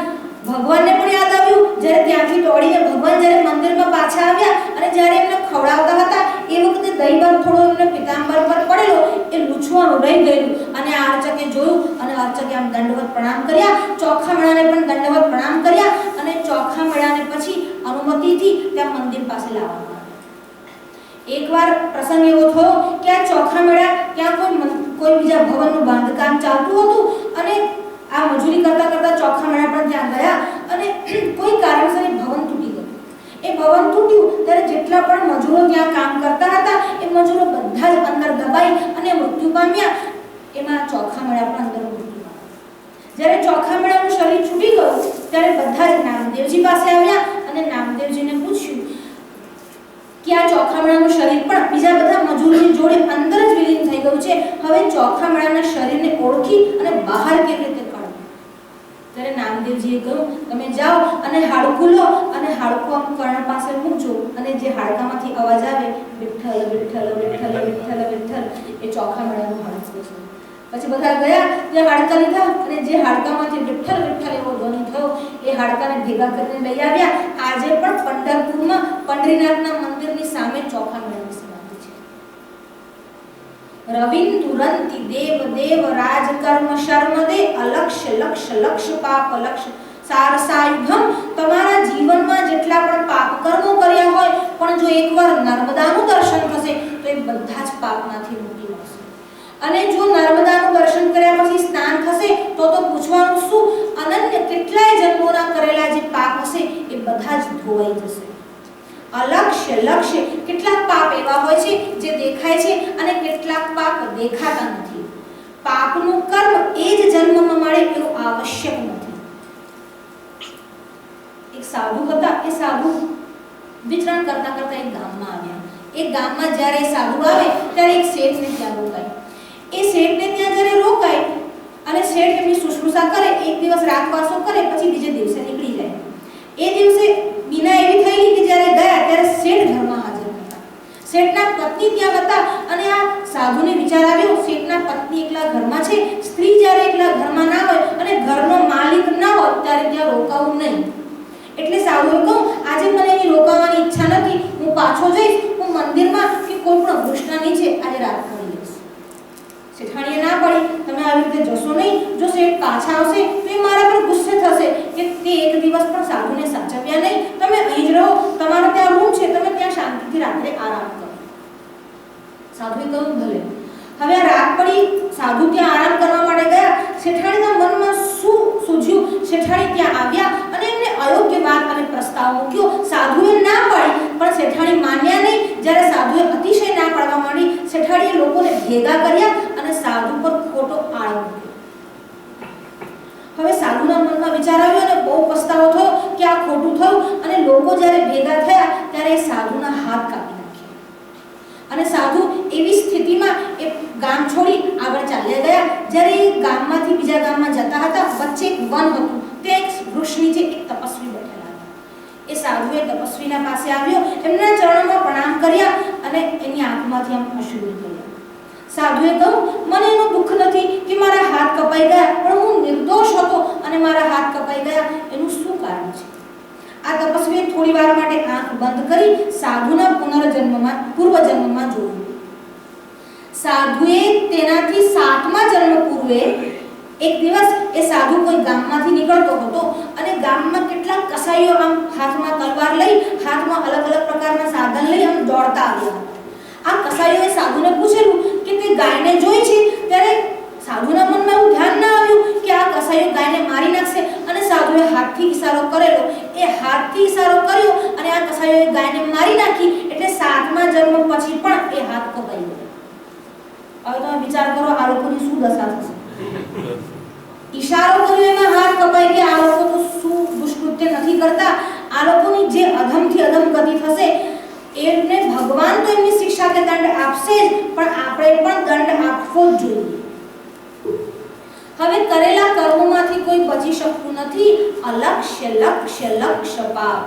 ભગવાનને પણ યાદ આવ્યું. જ્યારે ત્યાંથી દોડીને ભગવાન જ્યારે મંદિરમાં પાછા આવ્યા અને જ્યારે એમને ખવડાવતા હતા એ વખતે દહીં ભાત થોડો એમને પિતાંબર પર પડેલો, એ લૂછવાનું રહી ગયેલું. અને આ અર્ચકે જોયું અને અર્ચકે આમ દંડવત પ્રણામ કર્યા, ચોખામણાને પણ દંડવત પ્રણામ કર્યા અને ચોખામણાને પછી અનુમતિથી ત્યાં મંદિર પાસે લાવવામાં આવ્યા. એકવાર પ્રસંગ એવો થયો કે આ ચોખામણા ત્યાં કોઈ બીજા ભવનનું બાંધકામ ચાલતું હતું અને આ મજૂરી કરતા કરતા ચોખામણા પણ ત્યાં ગયા અને કોઈ કારણસર ભવન તૂટી ગયું. એ ભવન તૂટ્યું ત્યારે જેટલા પણ મજૂરો ત્યાં કામ કરતા હતા એ મજૂરો બધા જ અંદર દબાઈ અને મૃત્યુ પામ્યા. એમાં ચોખામણા પણ અંદર મૃત્યુ પામ્યા. જ્યારે ચોખામણાનું શરીર છૂટી ગયું ત્યારે બધા જ નામદેવજી પાસે આવ્યા અને નામદેવજીને પૂછ્યું કે આ ચોખામણાનું શરીર પણ બીજા બધા મજૂરોની જોડે અંદર જ વિલીન થઈ ગયું છે, હવે ચોખામણાના શરીરને ઓળખી અને બહાર કેવી રીતે કાઢવું? ત્યારે નામદેવજીએ કહ્યું, તમે જાઓ અને હાડકું લો અને હાડકું આમ કર્ણ પાસે મૂકજો અને જે હાડકામાંથી અવાજ આવે વિઠ્ઠલ વિઠ્ઠલ વિઠ્ઠલ વિઠ્ઠલ વિઠ્ઠલ, એ ચોખામણાનું હાડકું છે. પછી બધા ગયા, જે હાડકા લીધા અને જે હાડકામાંથી વિઠ્ઠલ વિઠ્ઠલ એવો ધ્વનિ થયો એ હાડકાને ભેગા કરીને લઈ આવ્યા. આજે પણ પંઢરપુરમાં પંઢરીનાથના મંદિરની સામે ચોખામણાની સમાધિ છે. રવિન્દુરંતિ દેવ દેવ રાજ કર્મ શર્મદે અલક્ષ લક્ષ લક્ષ પાપ લક્ષ સારસાયુધમ. તમારા જીવનમાં જેટલા પણ પાપ કર્મો કર્યા હોય પણ જો એકવાર નર્મદાનું દર્શન થશે તો એ બધા જ પાપમાંથી મુક્તિ મળશે. અને જો નર્મદાનું દર્શન કર્યા પછી સ્નાન થશે તો પૂછવાનું શું? અનન્ય કેટલાય જન્મોના કરેલા જે પાપ હશે એ બધા જ ધોવાઈ જશે. અલક્ષ્ય લક્ષ્ય કેટલાક પાપ એવા હોય છે જે દેખાય છે અને કેટલાક પાપ દેખાતા નથી. પાપનું કર્મ એ જ જન્મમાં મળે એવું આવશ્યક નથી. એક સાધુ હતા, એ સાધુ વિચરણ કરતા કરતા એક ગામમાં આવ્યા. એ ગામમાં જ્યારે સાધુ આવે ત્યારે એક શેઠને ત્યાં રોકાય. એ શેઠને ત્યાં જ્યારે રોકાય અને શેઠ એમની શુશ્રૂષા કરે, એક દિવસ રાતવાસો કરે, પછી બીજે દિવસે નીકળી જાય. એ દિવસે બીના એવી થયેલી કે જ્યારે ગયા ત્યારે શેઠ ઘરમાં હાજર હતા. શેઠના પત્ની ત્યાં હતા અને આ સાધુને વિચાર આવ્યો, શેઠના પત્ની એકલા ઘરમાં છે, સ્ત્રી જ્યારે એકલા ઘરમાં ના હોય અને ઘરનો માલિક ના હોય ત્યારે ત્યાં રોકાવું નહીં. એટલે સાધુએ કહ્યું, આજે મને અહીં રોકાવાની ઈચ્છા નથી, હું પાછો જઈશ, હું મંદિરમાં કે કોઈ પણ વૃક્ષના નીચે આજે રાત કરી લઈશ. શેઠાણીએ ના પડી, તમે આવી રીતે જશો નહીં. જો શેઠ પાછા આવશે તો એ મારા પર ગુસ્સે થશે કે તે એક દિવસ પણ સાધુને સાચવ્યા નહીં. તમે અહીં જ રહો, તમારો ત્યાં રૂમ છે, તમે ત્યાં શાંતિથી રાત્રે આરામ કરો. સાધુએ કહ્યું ભલે. હવે આ રાત પડી, સાધુ ત્યાં આરામ કરવા માટે ગયા. શેઠાણીના મનમાં શું સૂઝ્યું? શેઠાણી ત્યાં આવ્યા અને એમને અયોગ્ય વાત અને પ્રસ્તાવ મૂક્યો. સાધુએ ના પાડી પણ શેઠાણી માન્યા નહીં. જ્યારે સાધુએ અતિશય ના પાડવા માંડી, શેઠાણીએ લોકોને ભેગા કર્યા અને સાધુ પર ખોટો આરોપ મૂક્યો. હવે સાધુના મનમાં વિચાર આવ્યો અને બહુ પસ્તાવો થયો કે આ ખોટું થયું. અને લોકો જ્યારે ભેગા થયા ત્યારે એ સાધુના હાથ કાપી નાખ્યા. અને સાધુ એવી સ્થિતિમાં એ ગામ છોડી આગળ ચાલ્યા ગયા. જ્યારે એ ગામમાંથી બીજા ગામમાં જતા હતા, વચ્ચે એક વન હતું. ત્યાં એક વૃક્ષ નીચે એક તપસ્વી બેઠેલા હતા. એ સાધુએ તપસ્વીના પાસે આવ્યો, એમના ચરણોમાં પ્રણામ કર્યા અને એની આંખમાંથી આમ અશ્રુ નીકળ્યા. સાધુએ કહ્યું, મને એનું દુઃખ નથી કે મારા હાથ કપાઈ ગયા, પણ હું નિર્દોષ હતો અને મારા હાથ કપાઈ ગયા. એનું શું કારણ છે? આ તપસ્વીએ થોડી વાર માટે આંખ બંધ કરી સાધુના પૂર્વજન્મમાં જોયું. સાધુએ તેનાથી 7મા જન્મ પૂર્વે એક દિવસ એ સાધુ કોઈ ગામમાંથી નીકળતો હતો અને ગામમાં કેટલાક કસાઈઓ આમ હાથમાં તલવાર લઈ, હાથમાં અલગ અલગ પ્રકારના સાધન લઈ આમ દોડતા આવ્યા હતા. આ કસાઈઓએ સાધુને પૂછેલું કે તે ગાયને જોઈ છે? ત્યારે સાધુના મનમાં એવું ધ્યાન ના આવ્યું કે આ કસાઈઓ ગાયને મારી નાખશે અને સાધુએ હાથથી ઇશારો કરેલો. એ હાથથી ઇશારો કર્યો અને આ કસાઈઓએ ગાયને મારી નાખી. એટલે 7મા જન્મ પછી પણ એ હાથ કપાઈ ગયો. હવે તમે વિચાર કરો આ લોકોની શું દશા થશે? ઈશારો કર્યો એમાં હાથ કપાઈ ગયા. આ લોકો તો શું દુષ્કૃત્ય નથી કરતા? આ લોકોની જે અધમથી અધમ ગતિ થશે, એમને ભગવાન તો એમની શિક્ષા કે દંડ આપશે જ, પણ આપણે પણ દંડ આપવો જ જોઈએ. હવે કરેલા કર્મોમાંથી કોઈ બચી શકતું નથી. અલક્ષ્ય લક્ષ્ય લક્ષ્ય પાપ.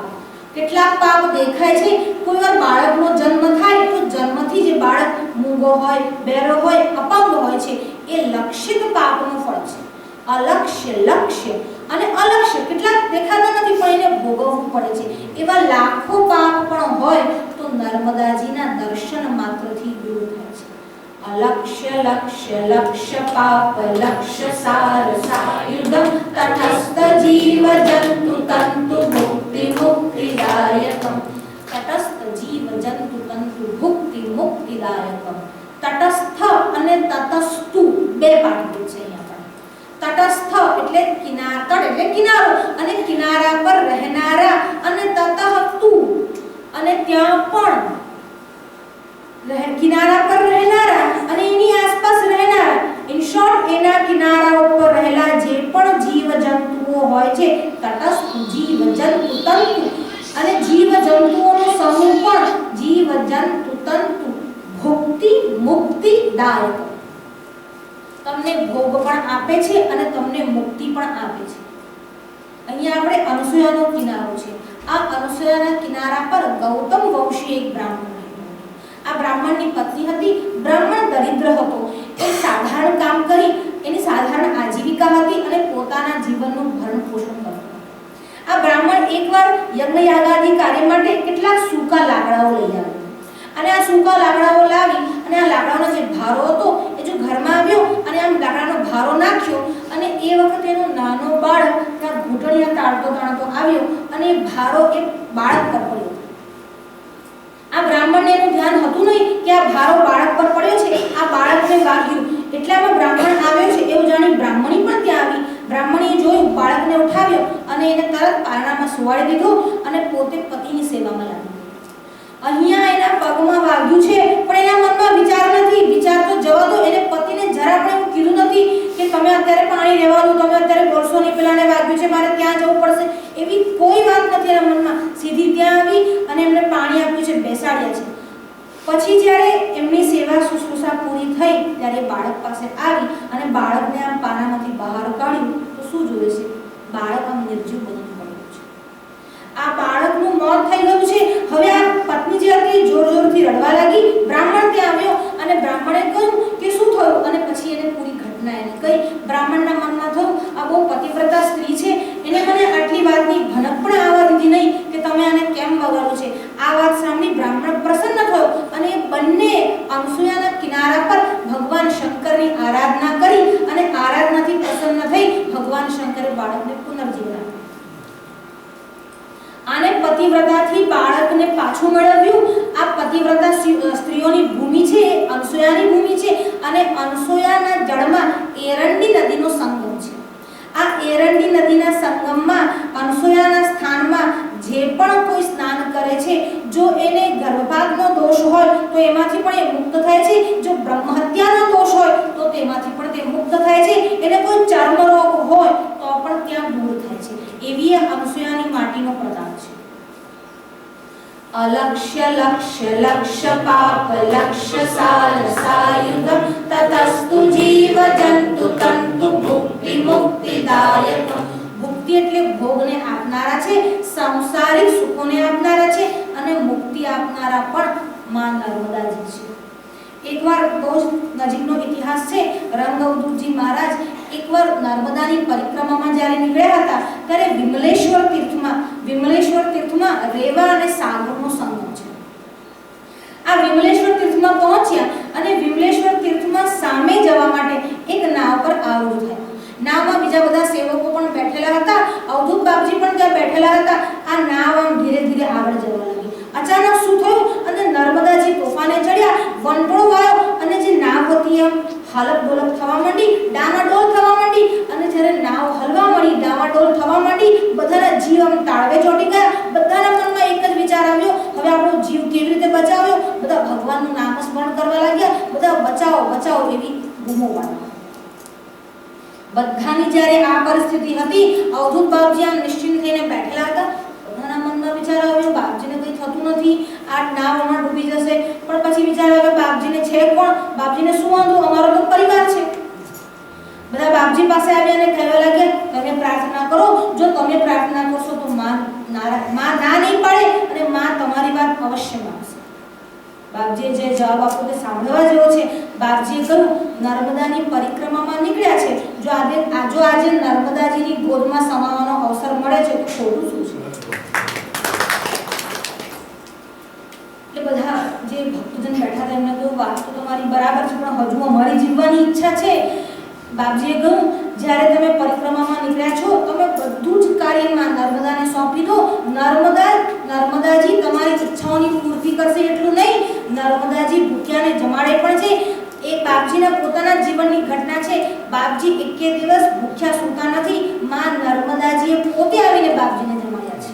કેટલાક પાપ દેખાય છે. કોઈ વાર બાળકનો જન્મ થાય તો જન્મથી જે બાળક મૂંગો હોય, બેરો હોય, અપંગ હોય છે, એ લક્ષિત પાપનું ફળ છે. અલક્ષ્ય લક્ષ્ય અને અલક્ષ્ય કેટલાક દેખાતા નથી પણ એને ભોગવવું પડે છે. એવા લાખો પાપ પણ હોય તો નર્મદાજીના દર્શન માત્રથી દૂર થાય છે. અલક્ષ્ય લક્ષ્ય લક્ષ્ય પાપ લક્ષ્ય સાર સાયુધમ તટસ્થ જીવ જંતુ તંતુ મુક્તિ મુક્તિદાયકમ. તટસ્થ જીવ જંતુ તંતુ ભુક્તિ મુક્તિદાયકમ. તટસ્થ અને તટસ્થુ બે પાઠ છે અહીંયા. તટસ્થ એટલે કિનાર, તટ એટલે કિનારો અને કિનારા પર રહેનારા, અને તતઃતુ અને ત્યાં પણ કિનારા પર રહેનારા અને એની આસપાસ રહેનારા. ઇન શોર્ટ એના કિનારા ઉપર રહેલા જે પણ જીવ જંતુઓ હોય છે, તટસ્થ જીવ જંતુ તંતુ, અને જીવ જંતુઓનો સમૂહ પણ જીવ જંતુ તંતુ ભુક્તિ મુક્તિદાયક. તમને ભોગ પણ આપે છે અને તમને મુક્તિ પણ આપે છે. અહીંયા આપણે અનસૂયાનો કિનારો છે. આ અનસૂયાના કિનારા પર ગૌતમ વંશી એક બ્રાહ્મણ રહેતો હતો. આ બ્રાહ્મણની પત્ની હતી. બ્રાહ્મણ દરિદ્ર હતો. એ સાધારણ કામ કરી એની સાધારણ આજીવિકા હતી અને પોતાના જીવનનું ભરણ પોષણ કરતો હતો. આ બ્રાહ્મણ એકવાર યજ્ઞ યાગાદિ કાર્ય માટે કેટલાક સૂકા લાકડાઓ લઈ આવ્યો અને આ સૂકા લાકડાઓ લાવી અને આ લાકડાનો જે ભારો હતો એ જો ઘરમાં આવ્યો અને આમ લાકડાનો ભારો નાખ્યો અને એ વખતે એનો નાનો બાળક ત્યાં ઘૂંટણિયા તાળતો તાળતો આવ્યો અને એ ભારો એ બાળક પર પડ્યો. આ બ્રાહ્મણ બ્રાહ્મણને એનું ધ્યાન હતું નહીં કે આ ભારો બાળક પર પડ્યો છે, આ બાળકને વાગ્યું, એટલામાં બ્રાહ્મણ આવ્યો છે એવું જાણી બ્રાહ્મણી પણ ત્યાં આવી. બ્રાહ્મણીએ જોયું, બાળકને ઉઠાવ્યો અને એને તરત પારણામાં સુવાડી દીધો અને પોતે પતિની સેવામાં લાગી. અહીંયા એના પગમાં વાગ્યું છે પણ એના મનમાં વિચાર નથી. વિચાર તો જવા દો, એને પતિને જરા પણ એવું કીધું નથી કે તમે અત્યારે પાણી લેવા દો, તમે અત્યારે બોલશો નહીં, પેલાને વાગ્યું છે, મારે ત્યાં જવું પડશે, એવી કોઈ વાત નથી એના મનમાં. સીધી ત્યાં આવી અને એમને પાણી આપ્યું છે, બેસાડ્યા છે. પછી જ્યારે એમની સેવા શુશ્રૂષા પૂરી થઈ ત્યારે બાળક પાસે આવી અને બાળકને આમ પાનામાંથી બહાર કાઢ્યું તો શું જોવે છે? બાળક આમ નિર્જીવ બની પડ્યું છે. આ બાળકનું મોત થઈ ગયું છે. હવે આ પત્ની જે હતી જોર જોરથી રડવા લાગી. બ્રાહ્મણ ત્યાં આવ્યો અને બ્રાહ્મણે કહ્યું કે શું થયું, અને પછી એને પૂરી ઘટના એને કહી. બ્રાહ્મણના મનમાં થયું આ બહુ પતિવ્રતા સ્ત્રી છે, એને મને આટલી વાતની ભનક પણ આવવા દીધી નહીં કે તમે આને કેમ બગાડો છે. આ વાત સાંભળી બ્રાહ્મણ પ્રસન્ન થયો અને બંને અનસૂયાના કિનારા પર ભગવાન શંકરની આરાધના કરી અને આરાધનાથી પ્રસન્ન થઈ ભગવાન શંકરે બાળકને પુનર્જીવન આપ્યું. આને પતિવ્રતાથી બાળકને પાછું મેળવ્યું. આ પતિવ્રતા સ્ત્રીઓની ભૂમિ છે, અનસૂયાની ભૂમિ છે અને અનસૂયાના જળમાં એરંડી નદીનો સંગમ છે. આ એરંડી નદીના સંગમમાં અનસૂયાના સ્થાનમાં જે પણ કોઈ સ્નાન કરે છે, જો એને ગર્ભપાતનો દોષ હોય તો એમાંથી પણ એ મુક્ત થાય છે, જો બ્રહ્મહત્યાનો દોષ હોય તો તેમાંથી પણ તે મુક્ત થાય છે, એને કોઈ ચર્મ રોગ હોય તો પણ ત્યાં દૂર થાય છે. એવી આ અનસૂયાની માટીનો પ્રતાપ છે. अलक्ष्य लक्ष्य लक्ष्य पाप लक्ष्य साल सायुधम ततस्तु जीव जंतु तंतु भुक्ति मुक्तिदायक. ભુક્તિ એટલે ભોગને આપનારા છે, સંસારિક સુખોને આપનારા છે અને મુક્તિ આપનારા પણ માં નર્મદાજી છે. એકવાર બહુ જ નજીકનો ઇતિહાસ છે. રંગઅવધૂતજી મહારાજ એકવાર નર્મદાની પરિક્રમામાં જ્યારે નીકળ્યા હતા ત્યારે વિમલેશ્વર તીર્થમાં રેવા અને સાગરનો સંગમ છે. આ વિમલેશ્વર તીર્થમાં પહોંચ્યા અને વિમલેશ્વર તીર્થમાં સામે જવા માટે એક નાવ પર આરૂઢ થયા. નાવમાં બીજા બધા સેવકો પણ બેઠેલા હતા, અવધૂત બાપજી પણ ત્યાં બેઠેલા હતા. આ નાવ આમ ધીરે ધીરે આગળ જવા લાગી. અચાનક શું થયું અને નર્મદાજી તોફાને ચડ્યા, વંટોળ વાયો અને જે નાવ હતી એમ હાલત ડોલક થવા માંડી, ડામાડોલ થવા માંડી. અને જ્યારે નાવ હલવા માંડી, ડામાડોલ થવા માંડી, બધાના જીવ આમ તાળવે ચોંટી ગયા. બધાના મનમાં એક જ વિચાર આવ્યો, હવે આપણો જીવ કેવી રીતે બચાવ્યો? બધા ભગવાનનું નામ સ્મરણ કરવા લાગ્યા, બધા બચાવો બચાવો એવી બૂમો પાડવા. બધાની જ્યારે આ પરિસ્થિતિ હતી, અવધૂત બાપજી આમ નિશ્ચિંત થઈને બેઠેલા હતા. બધાના મનમાં વિચાર આવ્યો, બાપજીને કંઈ થતું નથી, આ નાવ હમણાં ડૂબી જશે. પણ પછી વિચાર આવ્યો, બાપજીને છે કોણ? બાપજીને શું વાંધો, અમારો તો પરિવાર છે. બધા બાપજી પાસે આવ્યા અને કહેવા લાગ્યા, તમે પ્રાર્થના કરો, જો તમે પ્રાર્થના કરશો તો માં ના નહીં પાડે અને માં તમારી વાત અવશ્ય માનશે. બાપજીએ જે જવાબ આપ્યો તે સાંભળવા જેવો છે. બાપજીએ કહ્યું, નર્મદાની પરિક્રમામાં નીકળ્યા છે, જો આજે નર્મદાજીની ગોદમાં સમાવાનો અવસર મળે છે તો ખોટું શું છે? એટલે બધા જે ભક્તજન બેઠા હતા એમને કહ્યું, વાત તો તમારી બરાબર છે પણ હજુ અમારી જીવવાની ઈચ્છા છે. બાપજીએ કહ્યું, જ્યારે તમે પરિક્રમામાં નીકળ્યા છો તમે બધું જ કાર્યમાં નર્મદાને સોંપી દો. નર્મદાજી તમારી ઈચ્છાઓની પૂર્તિ કરશે એટલું નહીં, નર્મદાજી ભૂખ્યાને જમાડે પણ છે. એ બાપજીના પોતાના જીવનની ઘટના છે. બાપજી એકે દિવસ ભૂખ્યા સૂતા નથી. માં નર્મદાજીએ પોતે આવીને બાપજીને જમાડ્યા છે.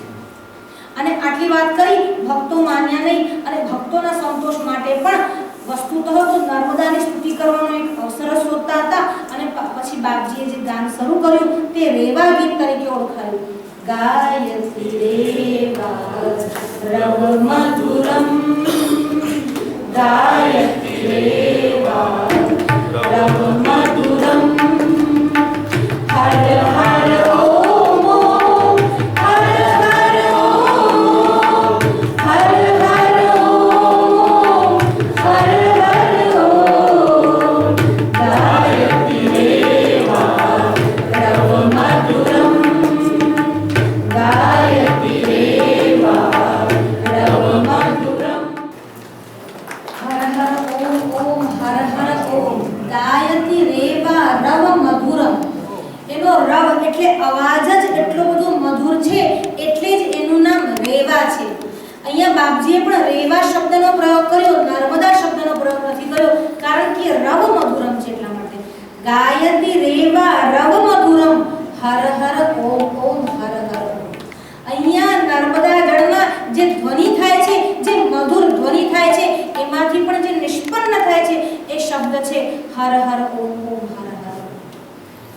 અને આટલી વાત કરી, ભક્તો માન્યા નહીં અને ભક્તોના સંતોષ માટે પણ વસ્તુતઃ તો નર્મદાની સ્તુતિ કરવાનો એક અવસર શોધતા હતા. અને પછી બાપજીએ જે ગાન શરૂ કર્યું તે રેવા ગીત તરીકે ઓળખાયું. ગાયતી રેવા રવ મધુરમ, ગાયતી રેવા રવ મધુરમ, હર હર ઓમ ઓમ, હર હર ઓમ, હર હર ઓમ, હર હર ઓમ, ગાયતી રેવા રવ મધુરમ, ગાયતી રેવા રવ મધુરમ. હર હર ઓમ ઓમ, હર હર ઓમ, ગાયતી રેવા રવ મધુરમ. એનો રવ એટલે અવાજ જ એટલો બધો મધુર છે એટલે જ એનું નામ રેવા છે. અહીંયા બાપજીએ પણ રેવા શબ્દનો પ્રયોગ ગાયતિ રેવા રવ મધુરમ હર હર ઓમ ઓમ હર હર. અહીંયા નર્મદા જળમાં જે ધ્વનિ થાય છે, જે મધુર ધ્વનિ થાય છે, એમાંથી પણ જે નિષ્પન્ન થાય છે એ શબ્દ છે હર હર ઓમ ઓમ હર હર.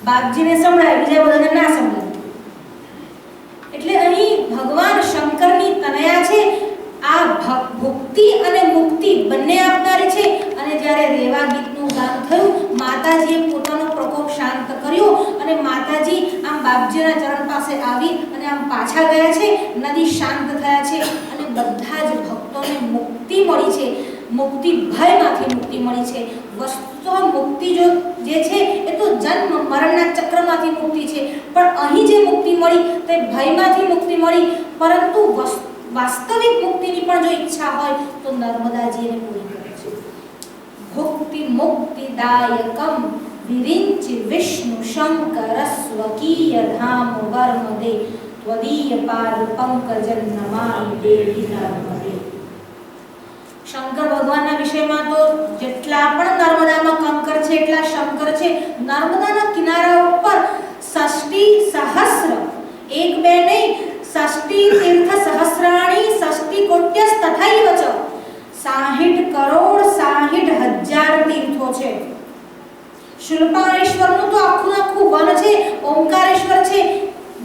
બાપજીને સંભળાય, બીજા બધાને ના સંભળાય. એટલે અહીં ભગવાન શંકરની તનયા છે. આ ભુક્તિ અને મુક્તિ બંને આપનારી છે. અને જ્યારે રેવા ગીતનું ગાન થયું, માતાજીએ પોતાનો પ્રકોપ શાંત કર્યો અને માતાજી આમ બાપજીના ચરણ પાસે આવી અને આમ પાછા ગયા છે. નદી શાંત થયા છે અને બધા જ ભક્તોને મુક્તિ મળી છે. મુક્તિ ભયમાંથી મુક્તિ મળી છે. વસ્તુ મુક્તિ જે છે એ તો જન્મ મરણના ચક્રમાંથી મુક્તિ છે, પણ અહીં જે મુક્તિ મળી તે ભયમાંથી મુક્તિ મળી. પરંતુ વાસ્તવિક મુક્તિની પણ જો ઈચ્છા હોય તો નર્મદાજી એને પૂરી કરે છે. ભુક્તિ મુક્તિદાયકમ વિરિંચિ વિષ્ણુ શંકર સ્વકીય ધામ વર્મદે ત્વદીય પાદ પંકજન નમામિ દેવી નર્મદે. શંકર ભગવાનના વિષયમાં તો જેટલા પણ નર્મદામાં કંકર છે એટલા શંકર છે. નર્મદાના કિનારા ઉપર 60 સહસ્ર, એક બે નહીં, 60 તીર્થ સહસ્રાણી 60 કોટ્યસ તથૈવ ચ, 60 કરોડ 60,000 તીર્થો છે. શુલ્પાણેશ્વરનું તો આખું વન છે. ઓમકારેશ્વર છે.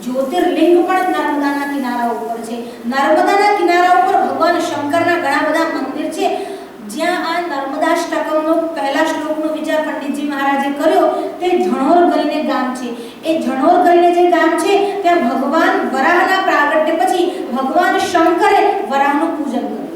જ્યોતિર્લિંગ પણ નર્મદાના કિનારા ઉપર છે. નર્મદાના કિનારા ઉપર ભગવાન શંકરના ઘણા બધા મંદિર છે. જ્યાં આ નર્મદાષ્ટકમનો પહેલા શ્લોકનો વિચાર પંડિતજી મહારાજે કર્યો તે ઝણોર કરીને ગામ છે. એ ઝણોર કરીને જે ગામ છે ત્યાં ભગવાન વરાહના પ્રાગટ્ય પછી ભગવાન શંકરે વરાહનું પૂજન કર્યું.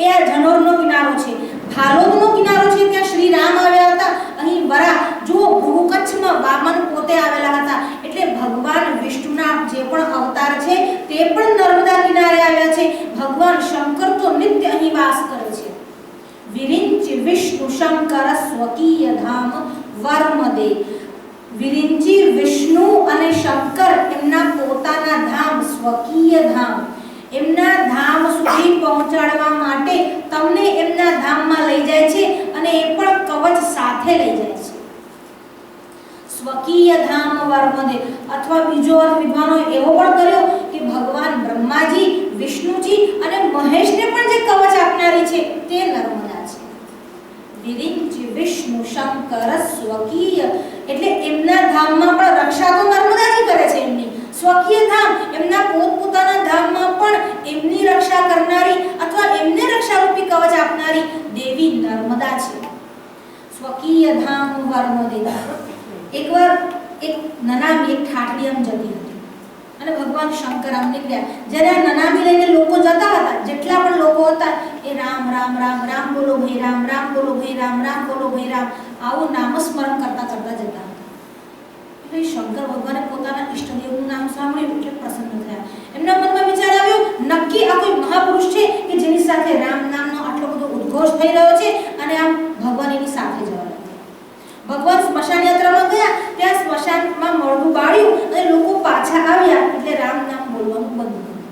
એ આ ઝણોરનો કિનારો છે. ભાલોદનો કિનારો છે, ત્યાં શ્રી રામ આવ્યા હતા. અહીં વરાહ જો ભૂ કચ્છમાં વામન પોતે આવેલા હતા. એટલે ભગવાન વિષ્ણુના જે પણ અવતાર છે તે પણ નર્મદા કિનારે આવ્યા છે. ભગવાન શંકર તો નિત્ય અહીં વાસ કરે છે. વિરિંચિ વિષ્ણુ શંકર સ્વકીય ધામ વર્મદે. વિરિંચિ વિષ્ણુ અને શંકર એમના પોતાના ધામ, સ્વકીય ધામ, એમના ધામ સુધી પહોંચાડવા માટે તમને એમના ધામમાં લઈ જાય છે અને એ પણ કવચ સાથે લઈ જાય છે. સ્વકીય ધામ વર્મદે, અથવા બીજો અર્થ વિદ્વાનો એવો પણ કર્યો કે ભગવાન બ્રહ્માજી, વિષ્ણુજી અને મહેશને પણ જે કવચ આપનારી છે તે નર્મદા છે. વિરિંચિ વિષ્ણુ શંકર સ્વકીય, એટલે એમના ધામમાં પણ રક્ષા તો નર્મદાજી કરે છે. એમની સ્વકીય ધામ, એમના પોતપોતાના ધામમાં પણ એમની રક્ષા કરનારી અથવા એમને રક્ષારૂપી કવચ આપનારી દેવી નર્મદા છે. સ્વકીય ધામ વર્મદે. એકવાર એક નનામી, એક ઠાઠડી આમ જતી હતી અને ભગવાન શંકર આમ નીકળ્યા. જ્યારે આ નનામી લઈને લોકો જતા હતા, જેટલા પણ લોકો હતા એ રામ રામ રામ રામ બોલો ભાઈ રામ, રામ બોલો ભાઈ રામ, રામ બોલો ભાઈ રામ, આવું નામસ્મરણ કરતા કરતા જતા હતા. એટલે શંકર ભગવાને પોતાના ઈષ્ટદેવનું નામ સાંભળ્યું એટલે પ્રસન્ન થયા. એમના મનમાં વિચાર આવ્યો, નક્કી આ કોઈ મહાપુરુષ છે કે જેની સાથે રામ નામનો આટલો બધો ઉદ્ઘોષ થઈ રહ્યો છે અને આમ ભગવાન એની સાથે જવા લાગ્યા. ભગવાન સ્મશાન યાત્રામાં ગયા, ત્યાં સ્મશાનમાં મળવું બાળ્યું અને લોકો પાછા આવ્યા એટલે રામ નામ બોલવાનું બંધ કર્યું.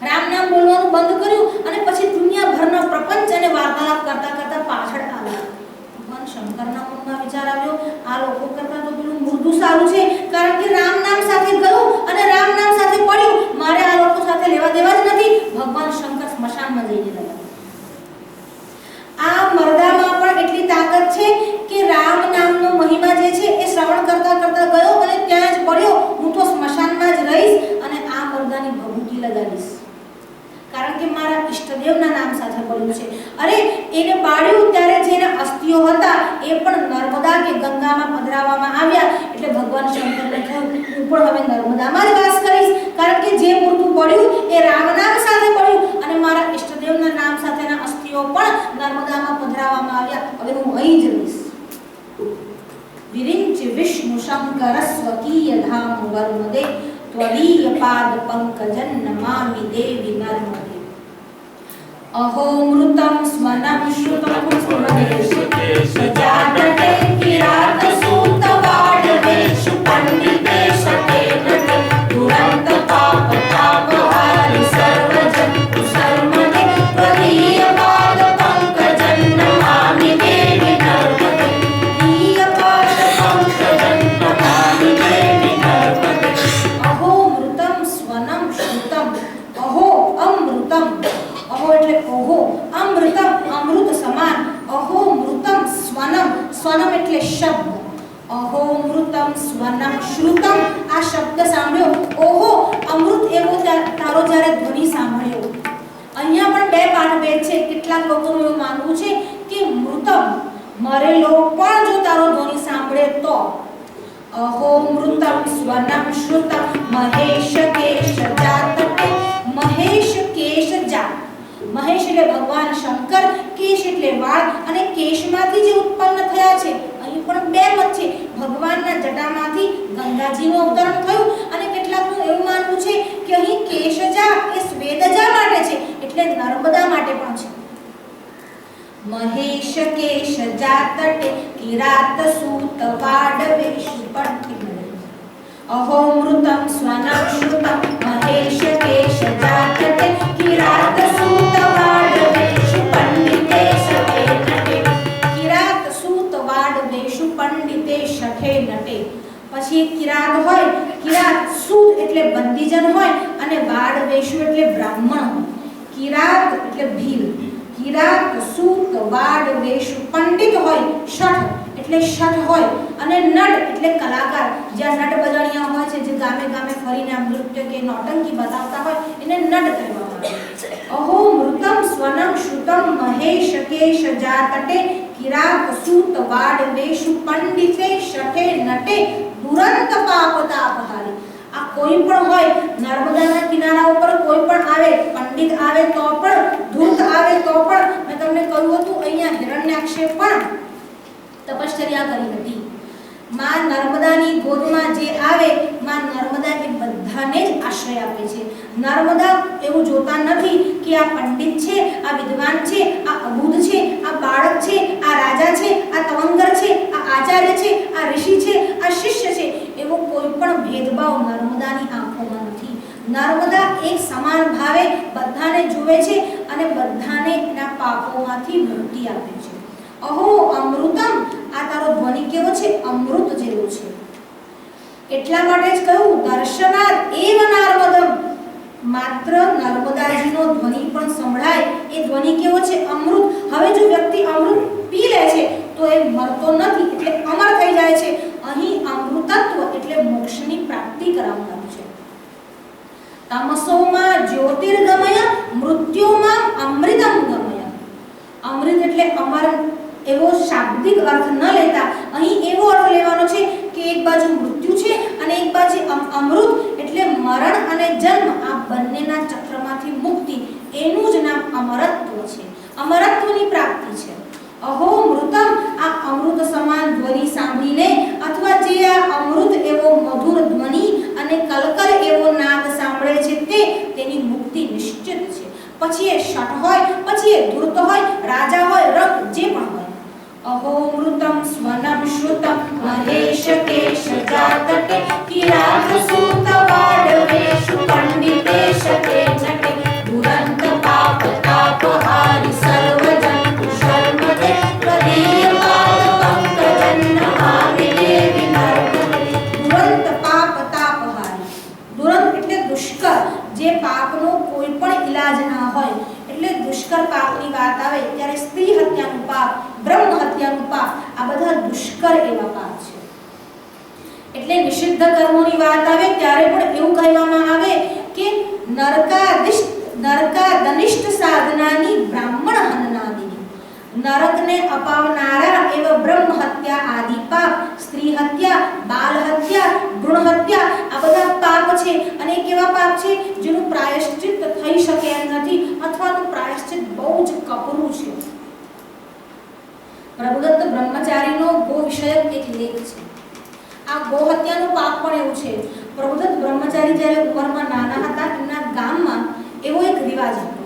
રામ નામ બોલવાનું બંધ કર્યું અને પછી દુનિયાભરનો પ્રપંચ અને વાર્તાલાપ કરતા કરતા પાછળ આવ્યા. ભગવાન શંકરના મનમાં વિચાર આવ્યો, આ લોકો કરતા તો પેલું મૃદુ સારું છે, કારણ કે રામ નામ સાથે ગયું અને રામ નામ સાથે પડ્યું. મારે આ લોકો સાથે લેવા દેવા જ નથી. ભગવાન શંકર સ્મશાનમાં જઈને રહ્યા. આ મરદામાં પણ એટલી તાકાત છે કે રામ નામનો મહિમા જે છે એ શ્રવણ કરતા કરતા ગયો અને ત્યાં જ પડ્યો. હું તો સ્મશાનમાં જ રહીશ અને આ મરદાની ભભૂકી લગાડીશ, કારણ કે મારા ઈષ્ટદેવના નામ સાથે પડ્યું છે. અરે એને બાળ્યું ત્યારે જેના અસ્થિઓ હતા એ પણ નર્મદા કે ગંગામાં પધરાવવામાં આવ્યા. એટલે ભગવાન શંકરને કહ્યું, હું પણ હવે નર્મદામાં જ વાસ કરીશ, કારણ કે જે મૂર્તું પડ્યું એ રામ નામ સાથે પડ્યું અને મારા ઈષ્ટદેવના નામ સાથેના અસ્થિઓ પણ નર્મદામાં પધરાવવામાં આવ્યા. હવે હું અહીં જ રહીશ. વિરિંચિ વિષ્ણુ શંકર સ્વકીય ધામ વર્મદે ત્વદીય પાદ પંકજન નમામિ દેવી નર્મદે. અહો મૃતમ સ્વનમ શ્રુતમ સ્મરેષતે સજાનતે કિરાત સૂત વાડવેષુ પંડિતે સતે નટે તુરંત પાપ તાપ હારી સર્વજંતુ સર્વદે ત્વદીય પાદ પંકજન નમામિ દેવી નર્મદે. એટલે ઓહો, અમૃતમ અમૃત સમાન, અહો મૃતમ સ્વનમ, સ્વનમ એટલે શબ્દ, અહો મૃતમ સ્વનમ શ્રુતમ, આ શબ્દ સાંભળ્યો, ઓહો અમૃત એવો તારો જ્યારે ધ્વનિ સાંભળ્યો. અહીંયા પણ બે પાઠભેદ છે. કેટલાક લોકોનું એવું માનવું છે કે મૃતમ મરેલો પણ જો તારો ધ્વનિ સાંભળે તો, અહો મૃતમ સ્વનમ શ્રુતમ મહેશ કેશ જાતકે, મહેશ કેશ જાત, મહેશ એટલે ભગવાન શંકર, કેશ એટલે વાળ, અને કેશમાંથી જે ઉત્પન્ન થયા છે. અહીં પણ બે મત છે. ભગવાનના જટામાંથી ગંગાજીનું અવતરણ થયું, અને કેટલાકનું એવું માનવું છે કે અહીં કેશજા એ સ્વેદજા માટે છે, એટલે નર્મદા માટે પણ છે. મહેશ કેશ જાતટે કિરાત સૂત વાડવેશ પઠિ, અહો મૃતમ સ્વનમ શ્રુતમ મહેશ કેશ જાતટે કિરાત સૂત વાડવેશ પંડિતે સખે નટે, કિરાત સૂત વાડવેશ પંડિતે સખે નટે. પછી કિરાત હોય, કિરાત સૂત એટલે બંદીજન હોય, અને વાડવેશ એટલે બ્રાહ્મણ હોય. કિરાત એટલે ભીલ, કિરાત સૂત વાડવેશ પંડિત હોય, શઠ એટલે શઠ હોય, અને નટ એટલે કલાકાર. જ્યાં નટ બજાણિયા હોય છે, જે ગામે ગામે ફરીને આમ નૃત્ય કે નોટંકી બતાવતા હોય, એને નટ કહેવામાં આવે. અહો મૃતમ સ્વનમ શ્રુતમ મહેશ કેશ જાતટે કિરાત સૂત વાડવેશ પંડિતે શઠે નટે દુરંત પાપ તાપહારી. આ કોઈ પણ હોય, નર્મદાના કિનારા ઉપર કોઈ પણ આવે, પંડિત આવે તો પણ, ધૂર્ત આવે તો પણ. મેં તમને કહ્યું હતું અહીંયા હિરણ્યાક્ષે પણ તપશ્ચર્યા કરી હતી. માં નર્મદાની ગોદમાં જે આવે, માં નર્મદા એ બધાને જ આશ્રય આપે છે. નર્મદા એવું જોતા નથી કે આ પંડિત છે, આ વિદ્વાન છે, આ અબુધ છે, આ બાળક છે, આ રાજા છે, આ તવંગર છે, આ આચાર્ય છે, આ ઋષિ છે, આ શિષ્ય છે, એવો કોઈ પણ ભેદભાવ નર્મદાની આંખોમાં નથી. નર્મદા એક સમાન ભાવે બધાને જુએ છે, અને બધાને એના પાપોમાંથી મુક્તિ આપે છે. અહો અમૃતમ, આ તારો ધ્વનિ કેવો છે? અમૃત જેવો છે. એટલા માટે જ કહ્યું દર્શનાદ એવ નર્મદમ, માત્ર નર્મદાજીનો ધ્વનિ પણ સંભળાય, એ ધ્વનિ કેવો છે? અમૃત. હવે જો વ્યક્તિ અમૃત પી લે છે તો એ મરતો નથી, એટલે અમર થઈ જાય છે. અહીં અમૃતત્વ એટલે મોક્ષની પ્રાપ્તિ કરાવનાર છે. તમસોમાં જ્યોતિર્ગમય મૃત્યુમાં અમૃતમ ગમય. અમૃત એટલે અમર એવો શાબ્દિક અર્થ ન લેતા અહીં એવો અર્થ લેવાનો છે કે એક બાજુ મૃત્યુ છે અને એક બાજુ અમૃત, એટલે મરણ અને જન્મ આ બંનેના ચક્રમાંથી મુક્તિ, એનું જ નામ અમરત્વ છે. અમરત્વની પ્રાપ્તિ છે. અહો મૃતમ, આ અમૃત સમાન ધ્વનિ સાંભળીને, અથવા જે આ અમૃત એવો મધુર ધ્વનિ અને કલકલ એવો નાદ સાંભળે છે, તેની મુક્તિ નિશ્ચિત છે. પછી એ શઠ હોય, પછી એ ધૂર્ત હોય, રાજા હોય, રંગ જે પણ હોય. અહો મૃતમ સ્વનમ શ્રુતમ મહેશ કેશ જાતકે કિરાત સૂત વાડવેશ પંડિતે શઠે નટે દુરંત પાપ તાપહારી સર્વજંતુ શર્મદે પ્રદીય પાદ પંકજન નમામિ દેવી નર્મદે. દુરંત પાપ તાપહારી, દુરંત એટલે દુષ્કર, જે પાપનો કોઈ પણ ઈલાજ ના હોય. એટલે દુષ્કર પાપની વાત આવે ત્યારે સ્ત્રી હત્યાનું પાપ, બ્રહ્મ હત્યાનું પાપ, આ બધા દુષ્કર એવા પાપ છે. એટલે નિષિદ્ધ કર્મોની વાત આવે ત્યારે પણ એવું કહેવામાં આવે કે નરકાદનિષ્ટ સાધનાની બ્રાહ્મણ હનનાદિની, નરકને અપાવનારા એવા બ્રહ્મ હત્યા આદિ પાપ, સ્ત્રી હત્યા, બાલ હત્યા, ભ્રૂણ હત્યા, આ બધા પાપ છે. અને કેવા પાપ છે? જેનું પ્રાયશ્ચિત થઈ શકે એમ નથી, અથવા તો પ્રાયશ્ચિત બહુ જ કપરું છે. પ્રભુદત્ત બ્રહ્મચારીનો ગો વિષયક એક લેખ છે. આ ગો હત્યાનું પાપ પણ એવું છે. પ્રભુદત્ત બ્રહ્મચારી જ્યારે ઉંમરમાં નાના હતા, એમના ગામમાં એવો એક રિવાજ હતો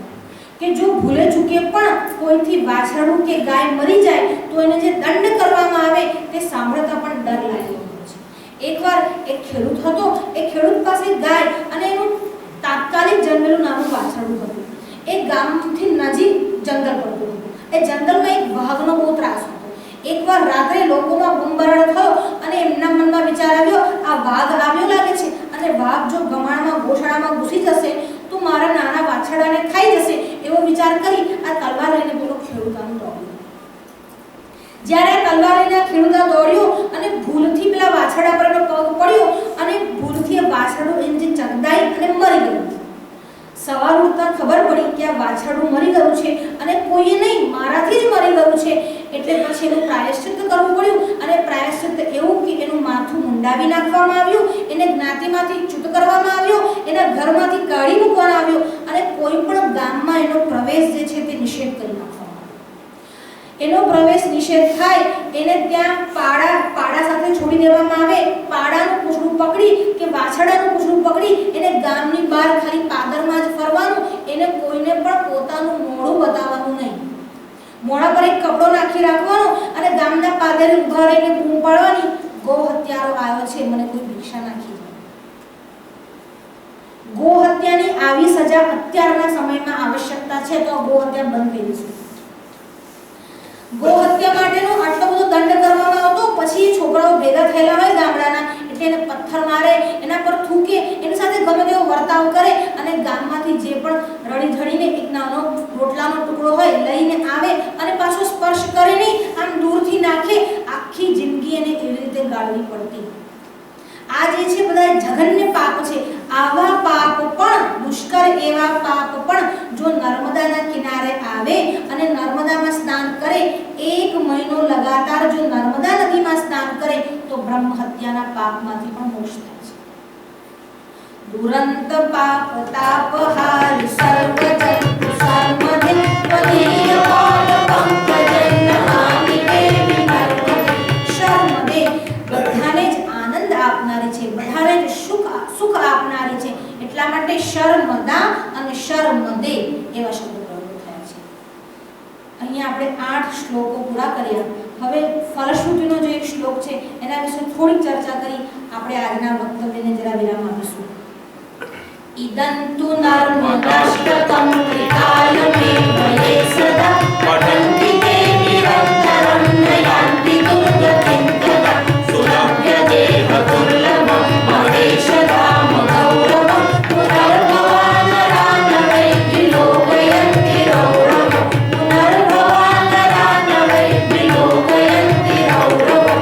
કે જો ભૂલે ચૂકે પણ કોઈથી વાછરડું કે ગાય મરી જાય તો એને જે દંડ કરવામાં આવે તે સાંભળતા પણ ડર લાગ્યો છે. એકવાર એક ખેડૂત હતો, એ ખેડૂત પાસે ગાય અને એનું તાત્કાલિક જન્મેલું નાનું વાછરડું હતું. એ ગામથી નજીક જંગલ પડતું હતું. એ જંગલમાં એક વાઘનો બહુ ત્રાસ હતો. એકવાર રાત્રે લોકોમાં બૂમબરાડ થયો અને એમના મનમાં વિચાર આવ્યો, આ વાઘ આવ્યો લાગે છે, અને વાઘ જો ગમાણમાં ગોશાળામાં ઘૂસી જશે તો મારા નાના વાછરડાને ખાઈ જશે એવો વિચાર કરી આ તલવાર લઈને પેલો ખેડૂત આમ દોડ્યો. જ્યારે તલવાર લઈને ખેડૂત દોડ્યો અને ભૂલથી પેલા વાછરડા પર એનો પગ પડ્યો અને ભૂલથી આ વાછરડું એની જે ચગદાઈ અને મરી ગયું. સવાર ઉઠતા ખબર પડી કે આ વાછરડું મરી ગયું છે અને કોઈએ નહીં, મારાથી જ મરી ગયું છે. એટલે પછી એનું પ્રાયશ્ચિત્ત કરવું પડ્યું અને પ્રાયશ્ચિત્ત એવું કે એનું માથું મુંડાવી નાખવામાં આવ્યું, એને જ્ઞાતિમાંથી ચ્યુત કરવામાં આવ્યો, એના ઘરમાંથી કાઢી મૂકવામાં આવ્યો અને કોઈ પણ ગામમાં એનો પ્રવેશ જે છે તે નિષેધ કરી નાખવામાં આવ્યો. એનો પ્રવેશ નિષેધ થાય એને ત્યાં પાડા સાથે છોડી દેવામાં આવે. પાડાનું પૂંછડું પકડી કે વાછરડાનું પૂંછડું પકડી એને ગામની બહાર ખાલી પાદરમાં જ ફરવાનું, એને કોઈને પણ પોતાનું મોઢું બતાવવાનું નહીં. મોઢા પર એક કપડો નાખી રાખવાનો અને ગામના પાદરે ઊભા રહીને બૂમ પાડવાની, ગો હત્યારો આવ્યો છે, મને કોઈ ભિક્ષા નાખી દે. ગો હત્યાની આવી સજા અત્યારના સમયમાં આવશ્યકતા છે તો ગો હત્યા બંધ કરી દઈશું. ગો હત્યા માટેનો આટલો બધો દંડ કરવામાં આવતો, પછી છોકરાઓ ભેગા થયેલા હોય ગામડાના એટલે એને પથ્થર મારે, એના પર થૂકે, એની સાથે ગમે તેવો વર્તાવ કરે અને ગામમાંથી જે પણ રડી ધડીને એક નાનો રોટલાનો ટુકડો હોય લઈને આવે અને પાછો સ્પર્શ કરે નહીં, આમ દૂરથી નાખે. આખી જિંદગી એને એવી રીતે ગાળવી પડતી. આ જે છે બધા જઘન્ય પાપ છે. આવા પાપ પણ, દુષ્કર એવા પાપ પણ જો નર્મદાના કિનારે આવે અને નર્મદામાં સ્નાન કરે, 1 મહિનો લગાતાર જો નર્મદા નદીમાં સ્નાન કરે તો બ્રહ્મ હત્યાના પાપમાંથી પણ મોક્ષ થાય છે. દુરંત પાપ તાપહાર સર્વજંતુ સર્વદે ત્વદીય પાદ પંકજન હાનિકે વિમર્મદે. શર્મદે બધાને જ આનંદ આપનારી છે, બધાને જ સુખ આપનારી છે. એટલા માટે શર્મદા અને શર્મદે એવા શબ્દો પ્રયોગ થયા છે. અહીંયા આપણે 8 શ્લોકો પૂરા કર્યા. હવે ફલશ્રુતિનો જે એક શ્લોક છે એના વિશે થોડી ચર્ચા કરી આપણે આજના વક્તવ્યને જરા વિરામ આપીશું. ઇદંતુ નર્મદાષ્ટકમ ત્રિકાલમેવયે સદા પઠન્તિ તે નિરંતરં નયાન્તિ દુર્ગતિં કદા સુલભ્ય દેહ દુર્લભં મહેશધામ ગૌરવં પુનર્ભવાનરાનવૈ વિલોકયન્તિ રૌરવં પુનર્ભવાનરાનવૈ વિલોકયન્તિ રૌરવં.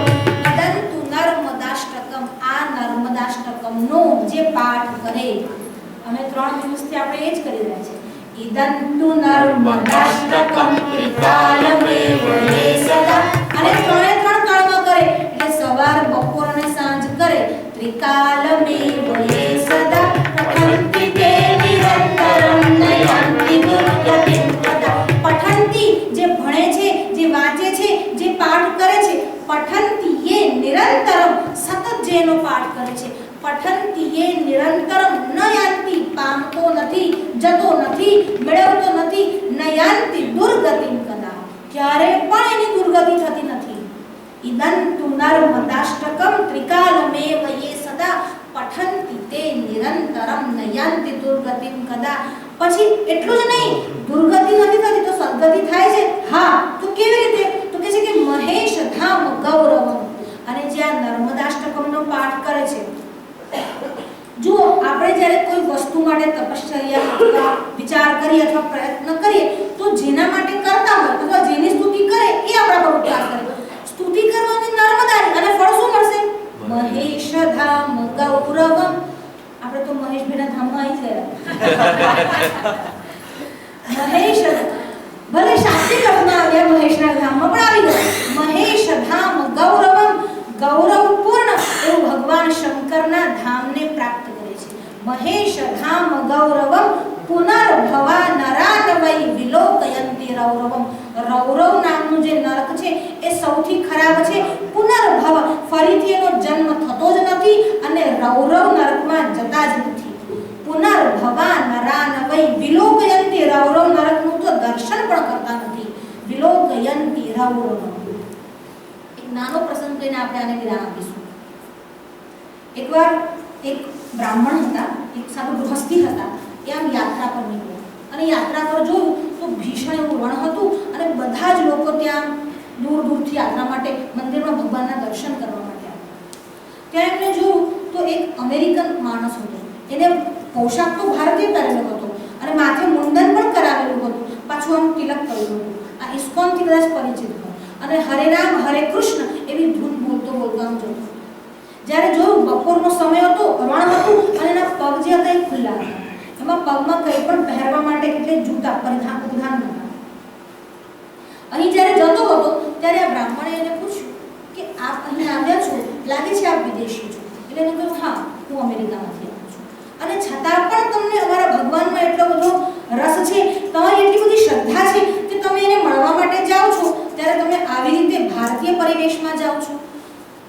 ઇદંતુ નર્મદાષ્ટકમ, આ નર્મદાષ્ટકમનો જે પાઠ કરે, અમે 3 દિવસથી આપણે એ જ કરી રહ્યા છે. ઇદંતુ નર્મદાષ્ટકમ ત્રિકાલમેવયે સદા, અને 3 કાળમાં કરે એટલે સવાર, બપોર અને સાંજ કરે. ત્રિકાલમેવયે સદા પઠન્તિ તે નિરંતરં નયાન્તિ દુર્ગતિં કદા. પઠન્તિ જે ભણે છે, જે વાંચે છે, જે પાઠ કરે છે, પઠન્તિ એ નિરંતરમ સતત જેનો પાઠ કરે છે, પઠન્તિ એ નિરંતરમ નયાન્તિ પામતો નથી, જતો નથી, મેળવતો નથી, નયાન્તિ દુર્ગતિં કદા ક્યારે પણ એની દુર્ગતિ થતી નથી. ઇદંતુ નર્મદાષ્ટકમ ત્રિકાલમેવયે સદા પઠન્તિ તે નિરંતરમ નયાન્તિ દુર્ગતિં કદા. પછી એટલું જ નહીં, દુર્ગતિ નથી થતી તો સદગતિ થાય છે. હા, તો કેવી રીતે? તો કહે છે કે મહેશ ધામ ગૌરવમ. અને જે આ નર્મદાષ્ટકમનો પાઠ કરે છે, જો આપણે જ્યારે કોઈ વસ્તુ માટે તપશ્ચર્યા અથવા વિચાર કરીએ અથવા પ્રયત્ન કરીએ તો જેના માટે કરતા હોય અથવા જેની સ્તુતિ કરે એ આપણા પર ઉપકાર કરે. સ્તુતિ કરવાની નર્મદાની અને ફળ શું મળશે? મહેશ ધામ ગૌરવમ. આપણે તો મહેશભાઈના ધામમાં આવી ગયા. મહેશ ભલે શાસ્ત્રીય અર્થમાં આવ્યા, મહેશના ધામમાં પણ આવી ગયા. મહેશ ધામ ગૌરવમ, ગૌરવપૂર્ણ એવું ભગવાન શંકરના ધામને પ્રાપ્ત કરે છે. મહેશ ધામ ગૌરવમ પુનર્ભવા નરાનવૈ વિલોકયન્તિ રૌરવમ. રૌરવ નામનું જે નરક છે એ સૌથી ખરાબ છે. પુનર્ભવ, ફરીથી એનો જન્મ થતો જ નથી અને રૌરવ નરકમાં જતા જ નથી. પુનર્ભવા નરાનવૈ વિલોકયન્તિ રૌરવ નરકનું તો દર્શન પણ કરતા નથી. વિલોકયન્તિ રૌરવમ. નાનો પ્રસંગ કહીને આપણે આને વિરામ આપીશું. એકવાર એક બ્રાહ્મણ હતા, એક સાધુ ગૃહસ્થી હતા, એ આમ યાત્રા પર નીકળ્યા અને યાત્રા પર જોયું તો ભીષણ એવું રણ હતું અને બધા જ લોકો ત્યાં દૂર દૂરથી યાત્રા માટે મંદિરમાં ભગવાનના દર્શન કરવા માટે આવ્યા. ત્યાં એમણે જોયું તો એક અમેરિકન માણસ હતો. એને પોશાક તો ભારતીય પહેરેલો હતો અને માથે મુંડન પણ કરાવેલું હતું, પાછું આમ તિલક કરેલું હતું. આ ઇસ્કોનથી કદાચ પરિચિત હોય. અને હરે રામ હરે કૃષ્ણ એવી ધૂન બોલતો બોલતો આમ જતો. જ્યારે જોયું બપોરનો સમય હતો, અવાણ હતું અને એના પગ જે હતા એ ખુલ્લા હતા. એમાં પગમાં કંઈ પણ પહેરવા માટે એટલે જૂતા ઉધાન નહોતા. અહીં જ્યારે જતો હતો ત્યારે આ બ્રાહ્મણે એને પૂછ્યું કે આપ અહીં આવ્યા છો, લાગે છે આપ વિદેશી છો. એટલે એને કહ્યું હા, હું અમેરિકામાંથી આવ્યો છું. અને છતાં પણ તમને અમારા ભગવાનમાં એટલો બધો રસ છે, તમારી એટલી બધી શ્રદ્ધા છે કે તમે એને મળવા માટે જાઓ છો, ત્યારે તમે આવી રીતે ભારતીય પરિવેશમાં જાઓ છો.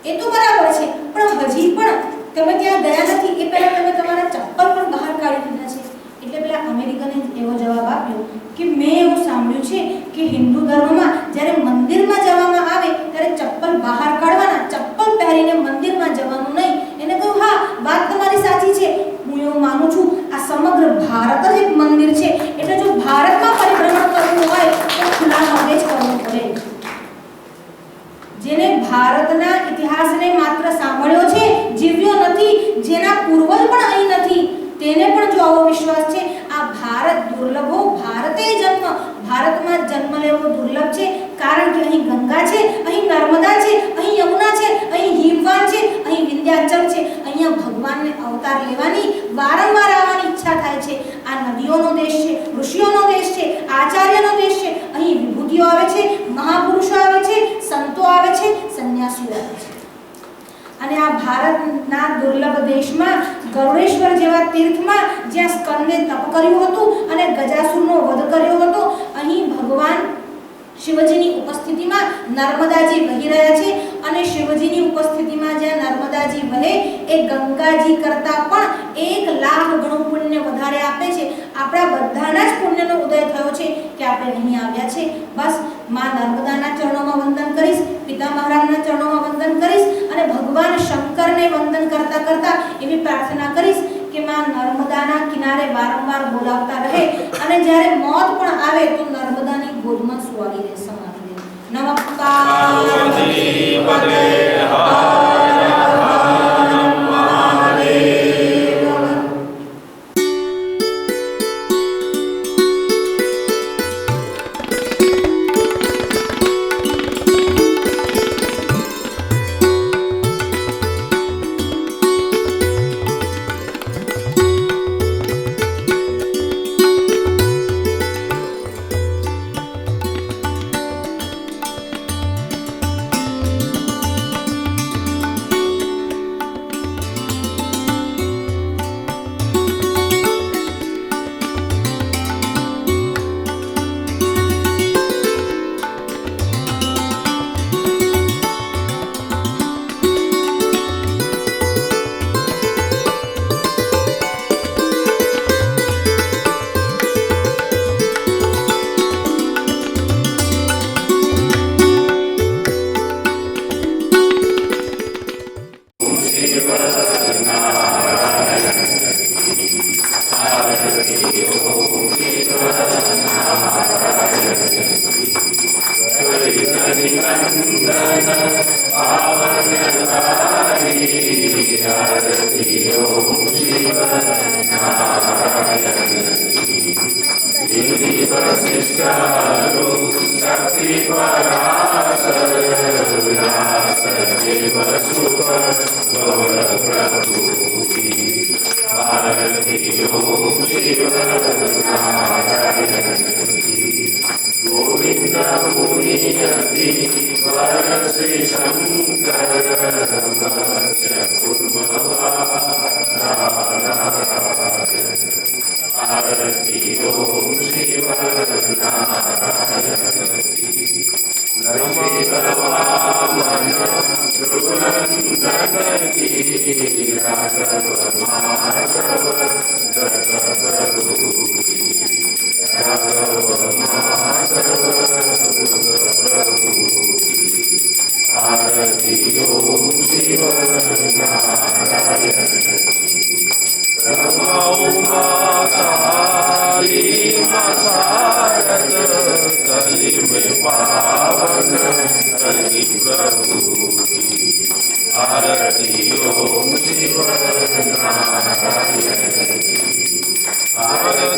એ તો બરાબર છે, પણ હજી પણ તમે ત્યાં ગયા નથી એ પહેલા તમે તમારા ચપ્પલ પણ બહાર કાઢી દીધા છે. એટલે પેલા અમેરિકને એવો જવાબ આપ્યો કે મેં એવું સાંભળ્યું છે કે હિન્દુ ધર્મમાં જ્યારે મંદિરમાં જવામાં આવે ત્યારે ચપ્પલ બહાર કાઢવાના, ચપ્પલ પહેરીને મંદિરમાં જવાનું નહીં. એને કહ્યું હા, વાત તમારી સાચી છે, હું એવું માનું છું. આ સમગ્ર ભારત જ એક મંદિર છે, એટલે જો ભારતમાં પરિભ્રમણ કરવું હોય તો ખુલ્લા પગે જ કરવું પડે. જેને ભારતના ઇતિહાસને માત્ર સાંભળ્યો છે, જીવ્યો નથી, જેના પૂર્વજ પણ અહીં નથી, તેને પણ જો આવો વિશ્વાસ છે આ ભારત દુર્લભો ભારતે જન્મ, ભારતમાં જન્મ લેવો દુર્લભ છે. કારણ કે અહીં ગંગા છે, અહીં નર્મદા છે, અહીં યમુના છે, અહીં હિમવાન છે, અહીં વિંધ્યાચલ છે. અહીંયા ભગવાનને અવતાર લેવાની, વારંવાર આવવાની ઈચ્છા થાય છે. આ નદીઓનો દેશ છે, ઋષિઓનો દેશ છે, આચાર્યનો દેશ છે. અહીં વિભૂતિઓ આવે છે, મહાપુરુષો આવે છે, સંતો આવે છે, સંન્યાસીઓ આવે છે. અને આ ભારતના દુર્લભ દેશમાં ગરુડેશ્વર જેવા તીર્થમાં જ્યાં સ્કંદે તપ કર્યું હતું અને ગજાસુરનો વધ કર્યો હતો, અહીં ભગવાન શિવજીની ઉપસ્થિતિમાં નર્મદાજી વહી રહ્યા છે. અને શિવજીની ઉપસ્થિતિમાં જ્યાં નર્મદાજી વહે એ ગંગાજી કરતાં પણ 1 લાખ ગણું પુણ્ય વધારે આપે છે. આપણા બધાના જ પુણ્યનો ઉદય થયો છે કે આપણે અહીં આવ્યા છે. બસ માં નર્મદાના ચરણોમાં વંદન કરીશ, પિતા મહારાજના ચરણોમાં વંદન કરીશ અને ભગવાન શંકરને વંદન કરતા કરતા એવી પ્રાર્થના કરીશ કે માં નર્મદાના કિનારે વારંવાર બોલાવતા રહે અને જ્યારે મોત પણ આવે તો નર્મદાની ગોદમાં સુવાડી દે, સમાવી દે. નમઃ પાર્વતી પતે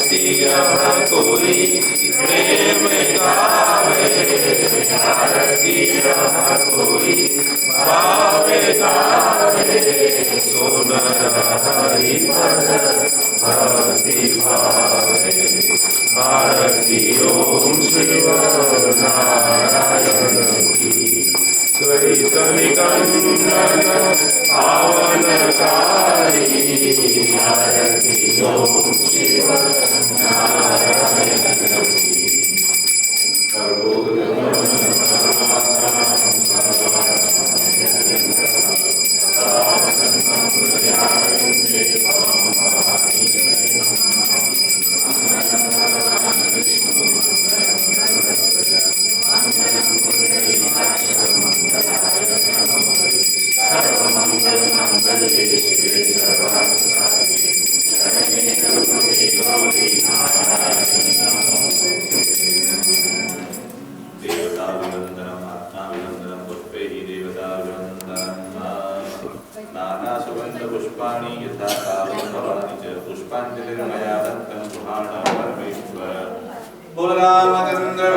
आरती कोई प्रेम गावे आरती कोई भावे गावे सोनर हरि भक्ति भावे आरती ओम शिव नारायण की द्वैत निकंदन पावनकारी आरती ओम शिव नारायण की पुष्पाणि यथा कालभवानि च पुष्पाञ्जलिर्मया दत्तं सुहाणं परमेश्वर बोल रामचंद्र